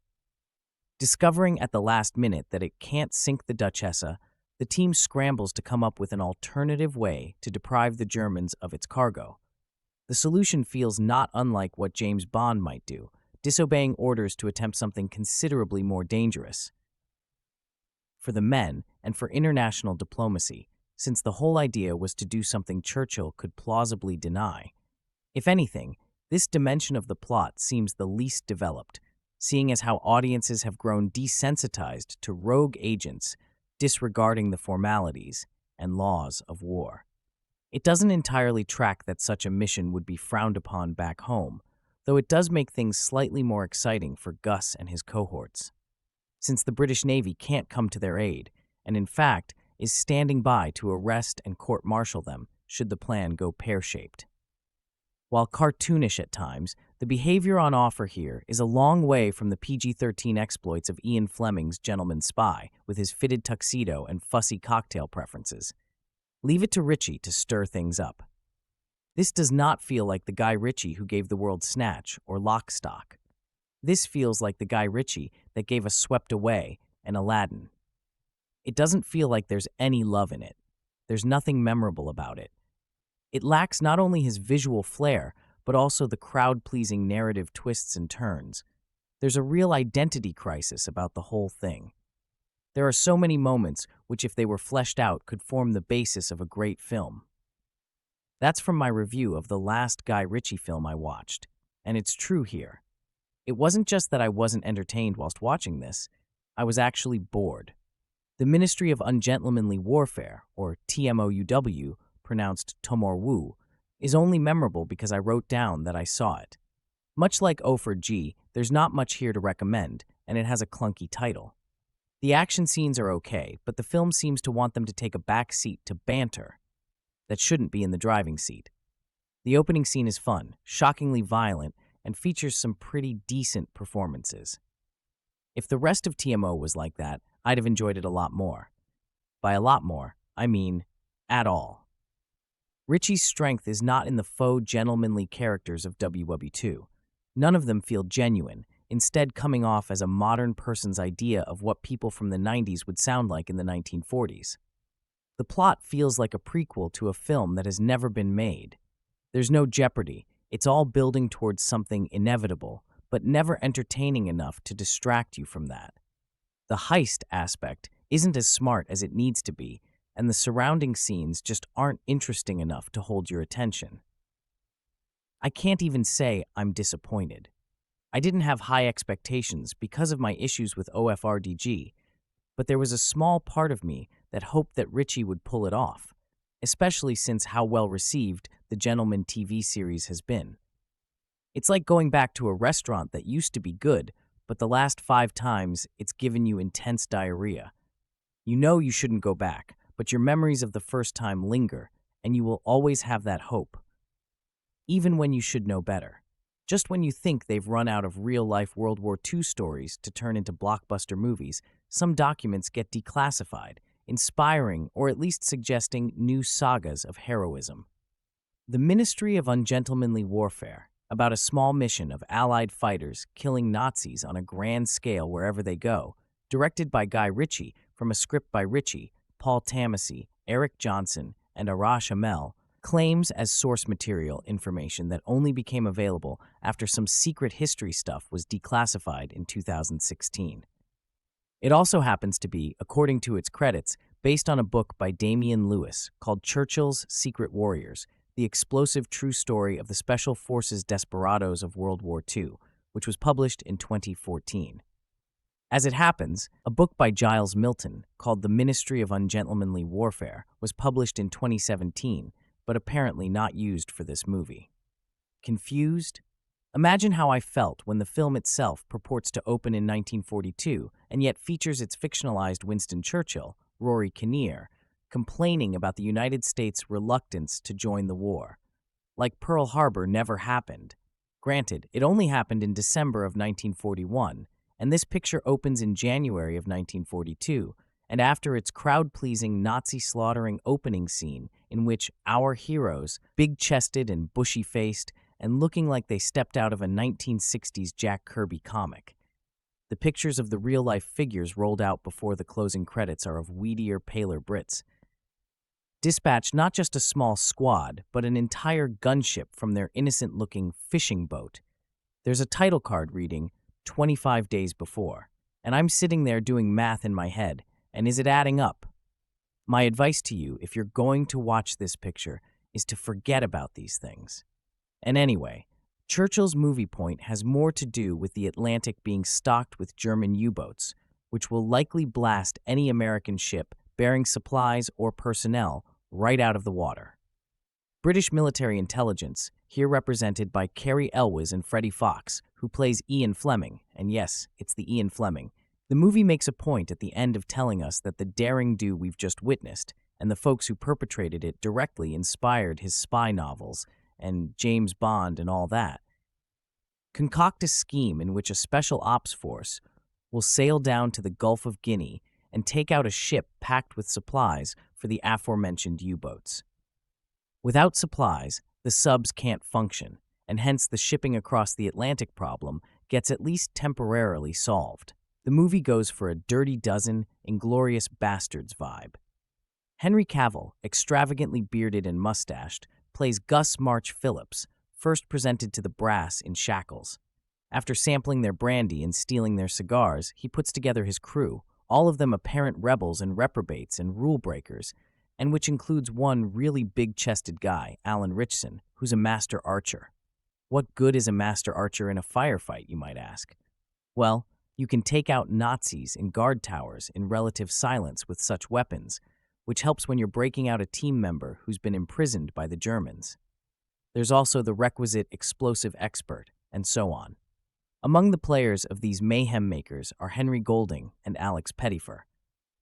Discovering at the last minute that it can't sink the Duchessa, the team scrambles to come up with an alternative way to deprive the Germans of its cargo. The solution feels not unlike what James Bond might do, disobeying orders to attempt something considerably more dangerous. For the men, and for international diplomacy, since the whole idea was to do something Churchill could plausibly deny. If anything, this dimension of the plot seems the least developed, seeing as how audiences have grown desensitized to rogue agents disregarding the formalities and laws of war. It doesn't entirely track that such a mission would be frowned upon back home, though it does make things slightly more exciting for Gus and his cohorts, since the British Navy can't come to their aid, and in fact is standing by to arrest and court-martial them should the plan go pear-shaped. While cartoonish at times, the behavior on offer here is a long way from the PG-13 exploits of Ian Fleming's Gentleman Spy with his fitted tuxedo and fussy cocktail preferences. Leave it to Ritchie to stir things up. This does not feel like the Guy Ritchie who gave the world Snatch or Lock, Stock. This feels like the Guy Ritchie that gave us Swept Away and Aladdin. It doesn't feel like there's any love in it. There's nothing memorable about it. It lacks not only his visual flair, but also the crowd-pleasing narrative twists and turns. There's a real identity crisis about the whole thing. There are so many moments which, if they were fleshed out, could form the basis of a great film. That's from my review of the last Guy Ritchie film I watched, and it's true here. It wasn't just that I wasn't entertained whilst watching this, I was actually bored. The Ministry of Ungentlemanly Warfare, or TMOUW, pronounced Tomorwoo, is only memorable because I wrote down that I saw it. Much like O for G, there's not much here to recommend, and it has a clunky title. The action scenes are okay, but the film seems to want them to take a back seat to banter that shouldn't be in the driving seat. The opening scene is fun, shockingly violent, and features some pretty decent performances. If the rest of TMO was like that, I'd have enjoyed it a lot more. By a lot more, I mean at all. Ritchie's strength is not in the faux gentlemanly characters of WW2. None of them feel genuine, instead coming off as a modern person's idea of what people from the 90s would sound like in the 1940s. The plot feels like a prequel to a film that has never been made. There's no jeopardy. It's all building towards something inevitable, but never entertaining enough to distract you from that. The heist aspect isn't as smart as it needs to be, and the surrounding scenes just aren't interesting enough to hold your attention. I can't even say I'm disappointed. I didn't have high expectations because of my issues with OFRDG, but there was a small part of me that hoped that Ritchie would pull it off, especially since how well received the Gentleman TV series has been. It's like going back to a restaurant that used to be good, but the last 5 times it's given you intense diarrhea. You know you shouldn't go back, but your memories of the first time linger, and you will always have that hope. Even when you should know better. Just when you think they've run out of real-life World War II stories to turn into blockbuster movies, some documents get declassified, inspiring or at least suggesting new sagas of heroism. The Ministry of Ungentlemanly Warfare, about a small mission of Allied fighters killing Nazis on a grand scale wherever they go, directed by Ritchie from a script by Ritchie, Paul Tamasy, Eric Johnson, and Arash Amel, claims as source material information that only became available after some secret history stuff was declassified in 2016. It also happens to be, according to its credits, based on a book by Damian Lewis called Churchill's Secret Warriors, the explosive true story of the Special Forces desperados of World War II, which was published in 2014. As it happens, a book by Giles Milton called The Ministry of Ungentlemanly Warfare was published in 2017, but apparently not used for this movie. Confused? Imagine how I felt when the film itself purports to open in 1942 and yet features its fictionalized Winston Churchill, Rory Kinnear, complaining about the United States' reluctance to join the war. Like Pearl Harbor never happened. Granted, it only happened in December of 1941, and this picture opens in January of 1942, and after its crowd-pleasing Nazi-slaughtering opening scene in which our heroes, big-chested and bushy-faced, and looking like they stepped out of a 1960s Jack Kirby comic. The pictures of the real-life figures rolled out before the closing credits are of weedier, paler Brits. Dispatched not just a small squad, but an entire gunship from their innocent-looking fishing boat. There's a title card reading, 25 days before, and I'm sitting there doing math in my head, and is it adding up? My advice to you, if you're going to watch this picture, is to forget about these things. And anyway, Churchill's movie point has more to do with the Atlantic being stocked with German U-boats, which will likely blast any American ship bearing supplies or personnel right out of the water. British military intelligence, here represented by Cary Elwes and Freddie Fox, who plays Ian Fleming, and yes, it's the Ian Fleming. The movie makes a point at the end of telling us that the daring do we've just witnessed, and the folks who perpetrated it directly inspired his spy novels, and James Bond and all that. Concoct a scheme in which a special ops force will sail down to the Gulf of Guinea and take out a ship packed with supplies for the aforementioned U-boats. Without supplies, the subs can't function, and hence the shipping across the Atlantic problem gets at least temporarily solved. The movie goes for a Dirty Dozen, Inglourious Bastards vibe. Henry Cavill, extravagantly bearded and mustached, plays Gus March Phillips, first presented to the brass in shackles. After sampling their brandy and stealing their cigars, he puts together his crew, all of them apparent rebels and reprobates and rule breakers, and which includes one really big-chested guy, Alan Ritchson, who's a master archer. What good is a master archer in a firefight, you might ask? Well, you can take out Nazis in guard towers in relative silence with such weapons, which helps when you're breaking out a team member who's been imprisoned by the Germans. There's also the requisite explosive expert, and so on. Among the players of these mayhem makers are Henry Golding and Alex Pettyfer.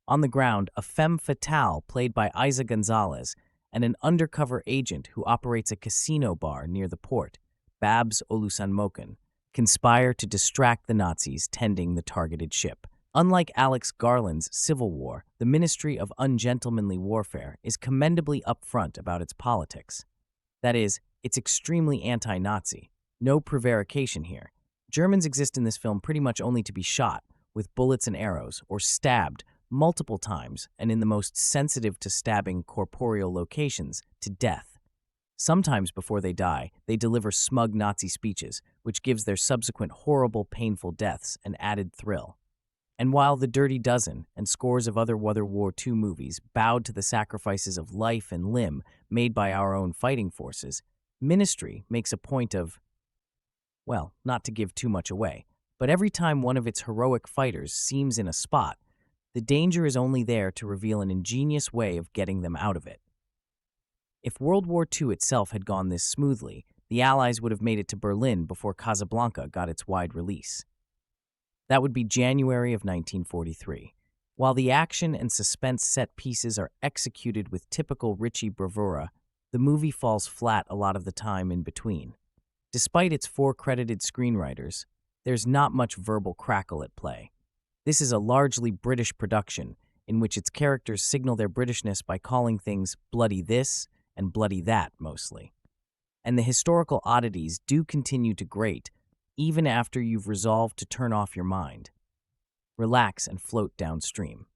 On the ground, a femme fatale played by Isa Gonzalez and an undercover agent who operates a casino bar near the port, Babs Olusanmoken, conspire to distract the Nazis tending the targeted ship. Unlike Alex Garland's Civil War, the Ministry of Ungentlemanly Warfare is commendably upfront about its politics. That is, it's extremely anti-Nazi. No prevarication here. Germans exist in this film pretty much only to be shot, with bullets and arrows, or stabbed multiple times, and in the most sensitive to stabbing corporeal locations, to death. Sometimes before they die, they deliver smug Nazi speeches, which gives their subsequent horrible, painful deaths an added thrill. And while The Dirty Dozen and scores of other World War II movies bowed to the sacrifices of life and limb made by our own fighting forces, Ministry makes a point of, well, not to give too much away, but every time one of its heroic fighters seems in a spot, the danger is only there to reveal an ingenious way of getting them out of it. If World War II itself had gone this smoothly, the Allies would have made it to Berlin before Casablanca got its wide release. That would be January of 1943. While the action and suspense set pieces are executed with typical Ritchie bravura, the movie falls flat a lot of the time in between. Despite its 4 credited screenwriters, there's not much verbal crackle at play. This is a largely British production, in which its characters signal their Britishness by calling things bloody this and bloody that mostly. And the historical oddities do continue to grate, even after you've resolved to turn off your mind. Relax and float downstream.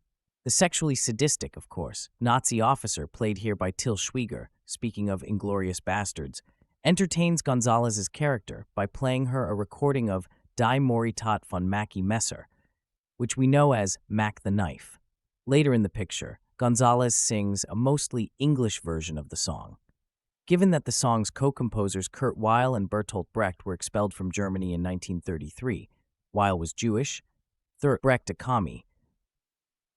The sexually sadistic, of course, Nazi officer played here by Til Schweiger, speaking of Inglorious Bastards, entertains Gonzalez's character by playing her a recording of Die Moritat von Mackie Messer, which we know as Mac the Knife. Later in the picture, Gonzalez sings a mostly English version of the song. Given that the song's co-composers Kurt Weill and Bertolt Brecht were expelled from Germany in 1933, Weill was Jewish, Brecht a commie,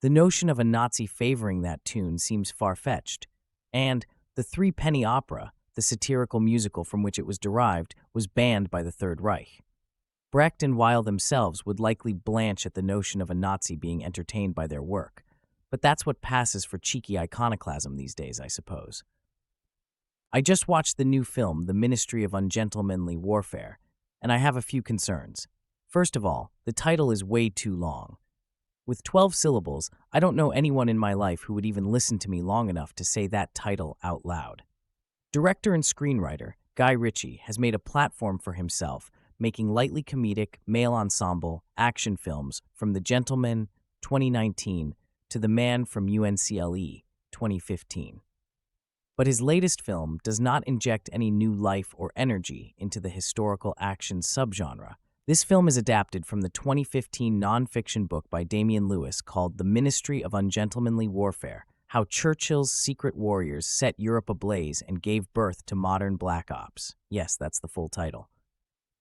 the notion of a Nazi favoring that tune seems far-fetched, and the Three Penny Opera, the satirical musical from which it was derived, was banned by the Third Reich. Brecht and Weill themselves would likely blanch at the notion of a Nazi being entertained by their work, but that's what passes for cheeky iconoclasm these days, I suppose. I just watched the new film, The Ministry of Ungentlemanly Warfare, and I have a few concerns. First of all, the title is way too long. With 12 syllables, I don't know anyone in my life who would even listen to me long enough to say that title out loud. Director and screenwriter Guy Ritchie has made a platform for himself, making lightly comedic, male ensemble, action films from The Gentleman, 2019, to The Man from UNCLE, 2015. But his latest film does not inject any new life or energy into the historical action subgenre. This film is adapted from the 2015 nonfiction book by Damian Lewis called The Ministry of Ungentlemanly Warfare, How Churchill's Secret Warriors Set Europe Ablaze and Gave Birth to Modern Black Ops. Yes, that's the full title.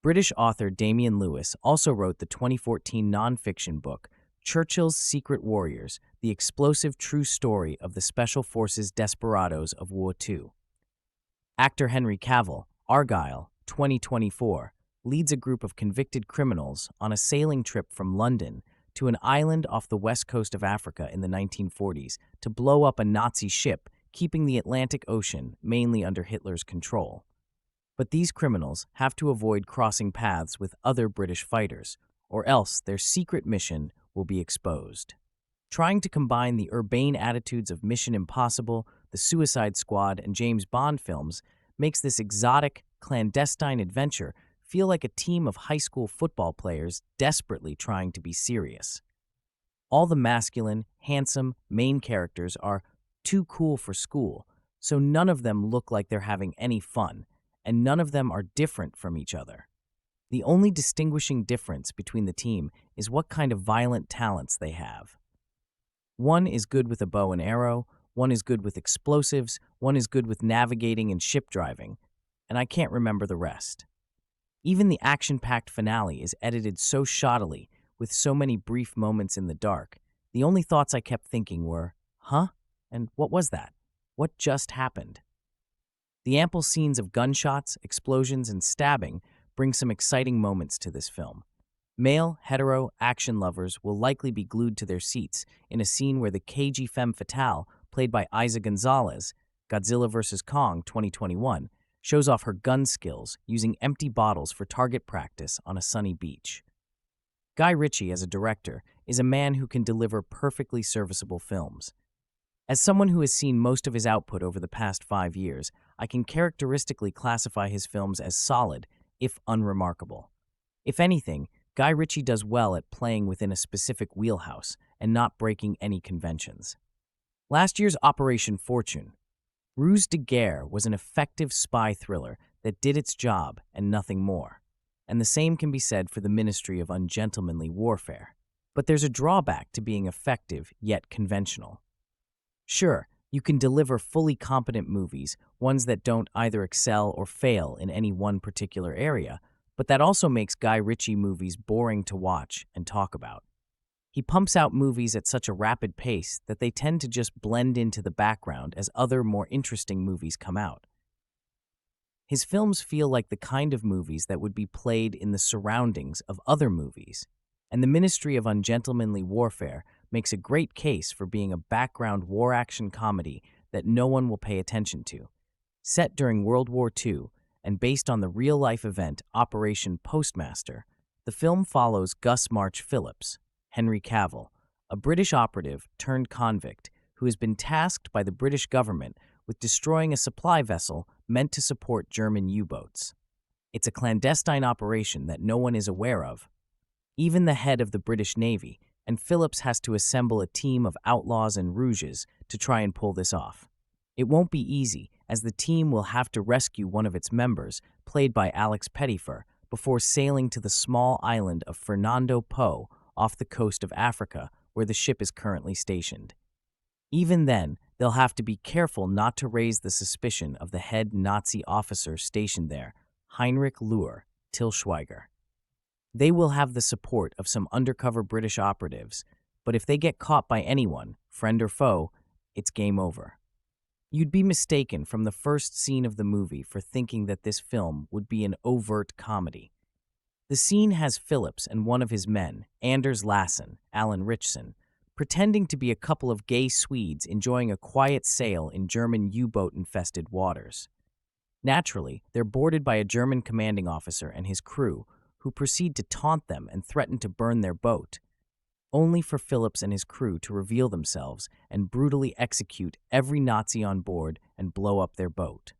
British author Damian Lewis also wrote the 2014 nonfiction book Churchill's Secret Warriors, The Explosive True Story of the Special Forces Desperados of War II. Actor Henry Cavill, Argyle, 2024, leads a group of convicted criminals on a sailing trip from London to an island off the west coast of Africa in the 1940s to blow up a Nazi ship, keeping the Atlantic Ocean mainly under Hitler's control. But these criminals have to avoid crossing paths with other British fighters, or else their secret mission will be exposed. Trying to combine the urbane attitudes of Mission Impossible, The Suicide Squad, and James Bond films makes this exotic, clandestine adventure feel like a team of high school football players desperately trying to be serious. All the masculine, handsome main characters are too cool for school, so none of them look like they're having any fun, and none of them are different from each other. The only distinguishing difference between the team is what kind of violent talents they have. One is good with a bow and arrow, one is good with explosives, one is good with navigating and ship driving, and I can't remember the rest. Even the action-packed finale is edited so shoddily, with so many brief moments in the dark. The only thoughts I kept thinking were, huh? And what was that? What just happened? The ample scenes of gunshots, explosions, and stabbing bring some exciting moments to this film. Male, hetero, action lovers will likely be glued to their seats in a scene where the cagey femme fatale, played by Isa Gonzalez, Godzilla vs. Kong 2021, shows off her gun skills using empty bottles for target practice on a sunny beach. Guy Ritchie, as a director, is a man who can deliver perfectly serviceable films. As someone who has seen most of his output over the past 5 years, I can characteristically classify his films as solid, if unremarkable. If anything, Guy Ritchie does well at playing within a specific wheelhouse and not breaking any conventions. Last year's Operation Fortune, Ruse de Guerre, was an effective spy thriller that did its job and nothing more. And the same can be said for the Ministry of Ungentlemanly Warfare. But there's a drawback to being effective yet conventional. Sure, you can deliver fully competent movies, ones that don't either excel or fail in any one particular area, but that also makes Guy Ritchie movies boring to watch and talk about. He pumps out movies at such a rapid pace that they tend to just blend into the background as other, more interesting movies come out. His films feel like the kind of movies that would be played in the surroundings of other movies, and the Ministry of Ungentlemanly Warfare makes a great case for being a background war action comedy that no one will pay attention to. Set during World War II and based on the real-life event Operation Postmaster, the film follows Gus March Phillips, Henry Cavill, a British operative turned convict who has been tasked by the British government with destroying a supply vessel meant to support German U-boats. It's a clandestine operation that no one is aware of, even the head of the British Navy, and Phillips has to assemble a team of outlaws and rouges to try and pull this off. It won't be easy, as the team will have to rescue one of its members, played by Alex Pettyfer, before sailing to the small island of Fernando Po off the coast of Africa, where the ship is currently stationed. Even then, they'll have to be careful not to raise the suspicion of the head Nazi officer stationed there, Heinrich Löhr Tillschweiger. They will have the support of some undercover British operatives, but if they get caught by anyone, friend or foe, it's game over. You'd be mistaken from the first scene of the movie for thinking that this film would be an overt comedy. The scene has Phillips and one of his men, Anders Lassen, Alan Ritchson, pretending to be a couple of gay Swedes enjoying a quiet sail in German U-boat-infested waters. Naturally, they're boarded by a German commanding officer and his crew, who proceed to taunt them and threaten to burn their boat, only for Phillips and his crew to reveal themselves and brutally execute every Nazi on board and blow up their boat.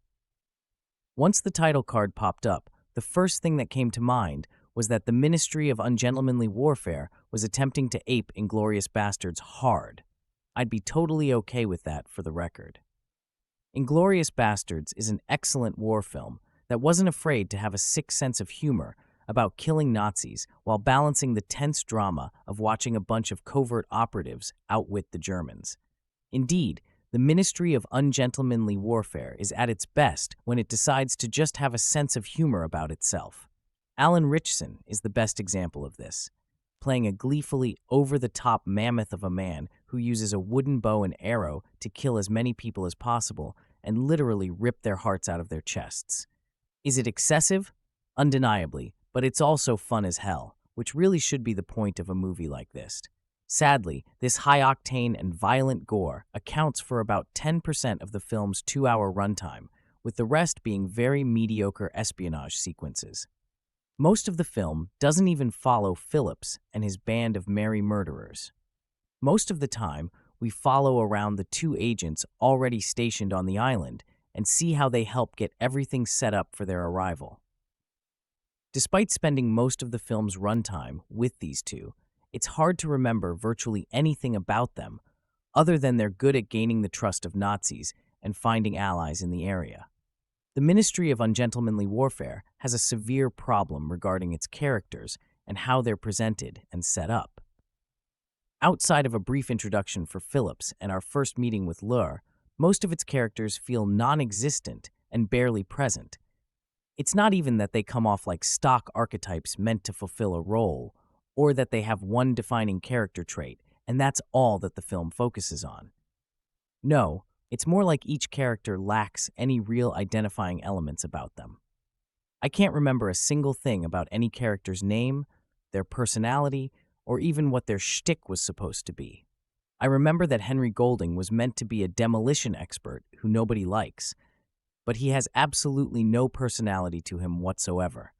Once the title card popped up, the first thing that came to mind was that the Ministry of Ungentlemanly Warfare was attempting to ape Inglourious Basterds hard. I'd be totally okay with that, for the record. Inglourious Basterds is an excellent war film that wasn't afraid to have a sick sense of humor about killing Nazis while balancing the tense drama of watching a bunch of covert operatives outwit the Germans. Indeed, the Ministry of Ungentlemanly Warfare is at its best when it decides to just have a sense of humor about itself. Alan Ritchson is the best example of this, playing a gleefully over-the-top mammoth of a man who uses a wooden bow and arrow to kill as many people as possible and literally rip their hearts out of their chests. Is it excessive? Undeniably, but it's also fun as hell, which really should be the point of a movie like this. Sadly, this high-octane and violent gore accounts for about 10% of the film's 2-hour runtime, with the rest being very mediocre espionage sequences. Most of the film doesn't even follow Phillips and his band of merry murderers. Most of the time, we follow around the two agents already stationed on the island and see how they help get everything set up for their arrival. Despite spending most of the film's runtime with these two, it's hard to remember virtually anything about them other than they're good at gaining the trust of Nazis and finding allies in the area. The Ministry of Ungentlemanly Warfare has a severe problem regarding its characters and how they're presented and set up. Outside of a brief introduction for Phillips and our first meeting with Löhr, most of its characters feel non-existent and barely present. It's not even that they come off like stock archetypes meant to fulfill a role, or that they have one defining character trait, and that's all that the film focuses on. No, it's more like each character lacks any real identifying elements about them. I can't remember a single thing about any character's name, their personality, or even what their shtick was supposed to be. I remember that Henry Golding was meant to be a demolition expert who nobody likes, but he has absolutely no personality to him whatsoever.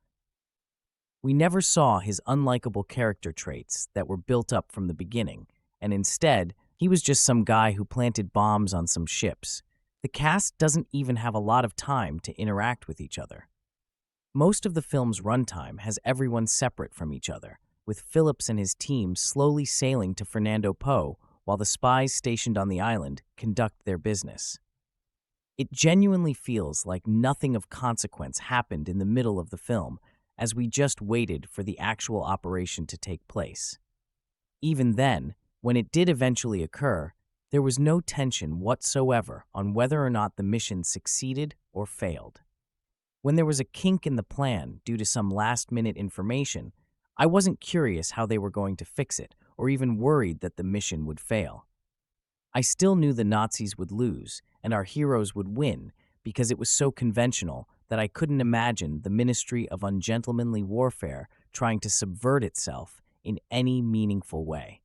We never saw his unlikable character traits that were built up from the beginning, and instead, he was just some guy who planted bombs on some ships. The cast doesn't even have a lot of time to interact with each other. Most of the film's runtime has everyone separate from each other, with Phillips and his team slowly sailing to Fernando Po while the spies stationed on the island conduct their business. It genuinely feels like nothing of consequence happened in the middle of the film, as we just waited for the actual operation to take place. Even then, when it did eventually occur, there was no tension whatsoever on whether or not the mission succeeded or failed. When there was a kink in the plan due to some last-minute information, I wasn't curious how they were going to fix it, or even worried that the mission would fail. I still knew the Nazis would lose, and our heroes would win, because it was so conventional that I couldn't imagine the Ministry of Ungentlemanly Warfare trying to subvert itself in any meaningful way.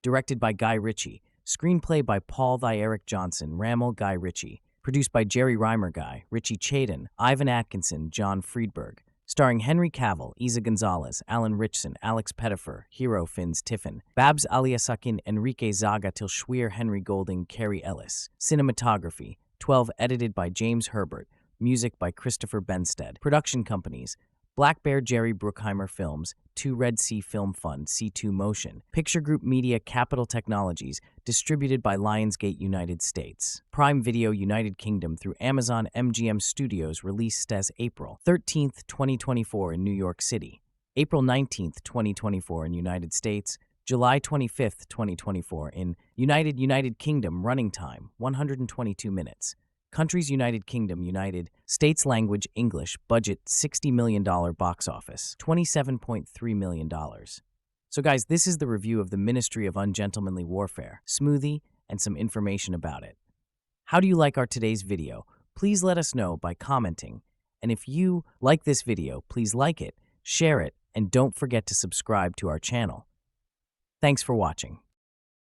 Directed by Guy Ritchie, screenplay by Paul Eric Johnson, Ramel Guy Ritchie, produced by Jerry Reimer Guy, Richie Chaden, Ivan Atkinson, John Friedberg, Starring Henry Cavill, Isa Gonzalez, Alan Ritchson, Alex Pettyfer, Hero Finns Tiffin, Babs Aliasakin, Enrique Zaga Tilschwier, Henry Golding, Carrie Ellis. Cinematography, 12, edited by James Herbert. Music by Christopher Benstead. Production companies, Black Bear Jerry Bruckheimer Films, 2 Red Sea Film Fund, C2 Motion. Picture Group Media Capital Technologies, distributed by Lionsgate United States. Prime Video United Kingdom through Amazon MGM Studios, released as April 13th, 2024 in New York City. April 19th, 2024 in United States. July 25th, 2024 in United Kingdom. Running time, 122 minutes. Countries: United Kingdom, United States. Language: English. Budget: $60 million. Box office: $27.3 million. So guys, this is the review of the Ministry of Ungentlemanly Warfare. Smoothie and some information about it. How do you like our today's video? Please let us know by commenting. And if you like this video, please like it, share it, and don't forget to subscribe to our channel. Thanks for watching.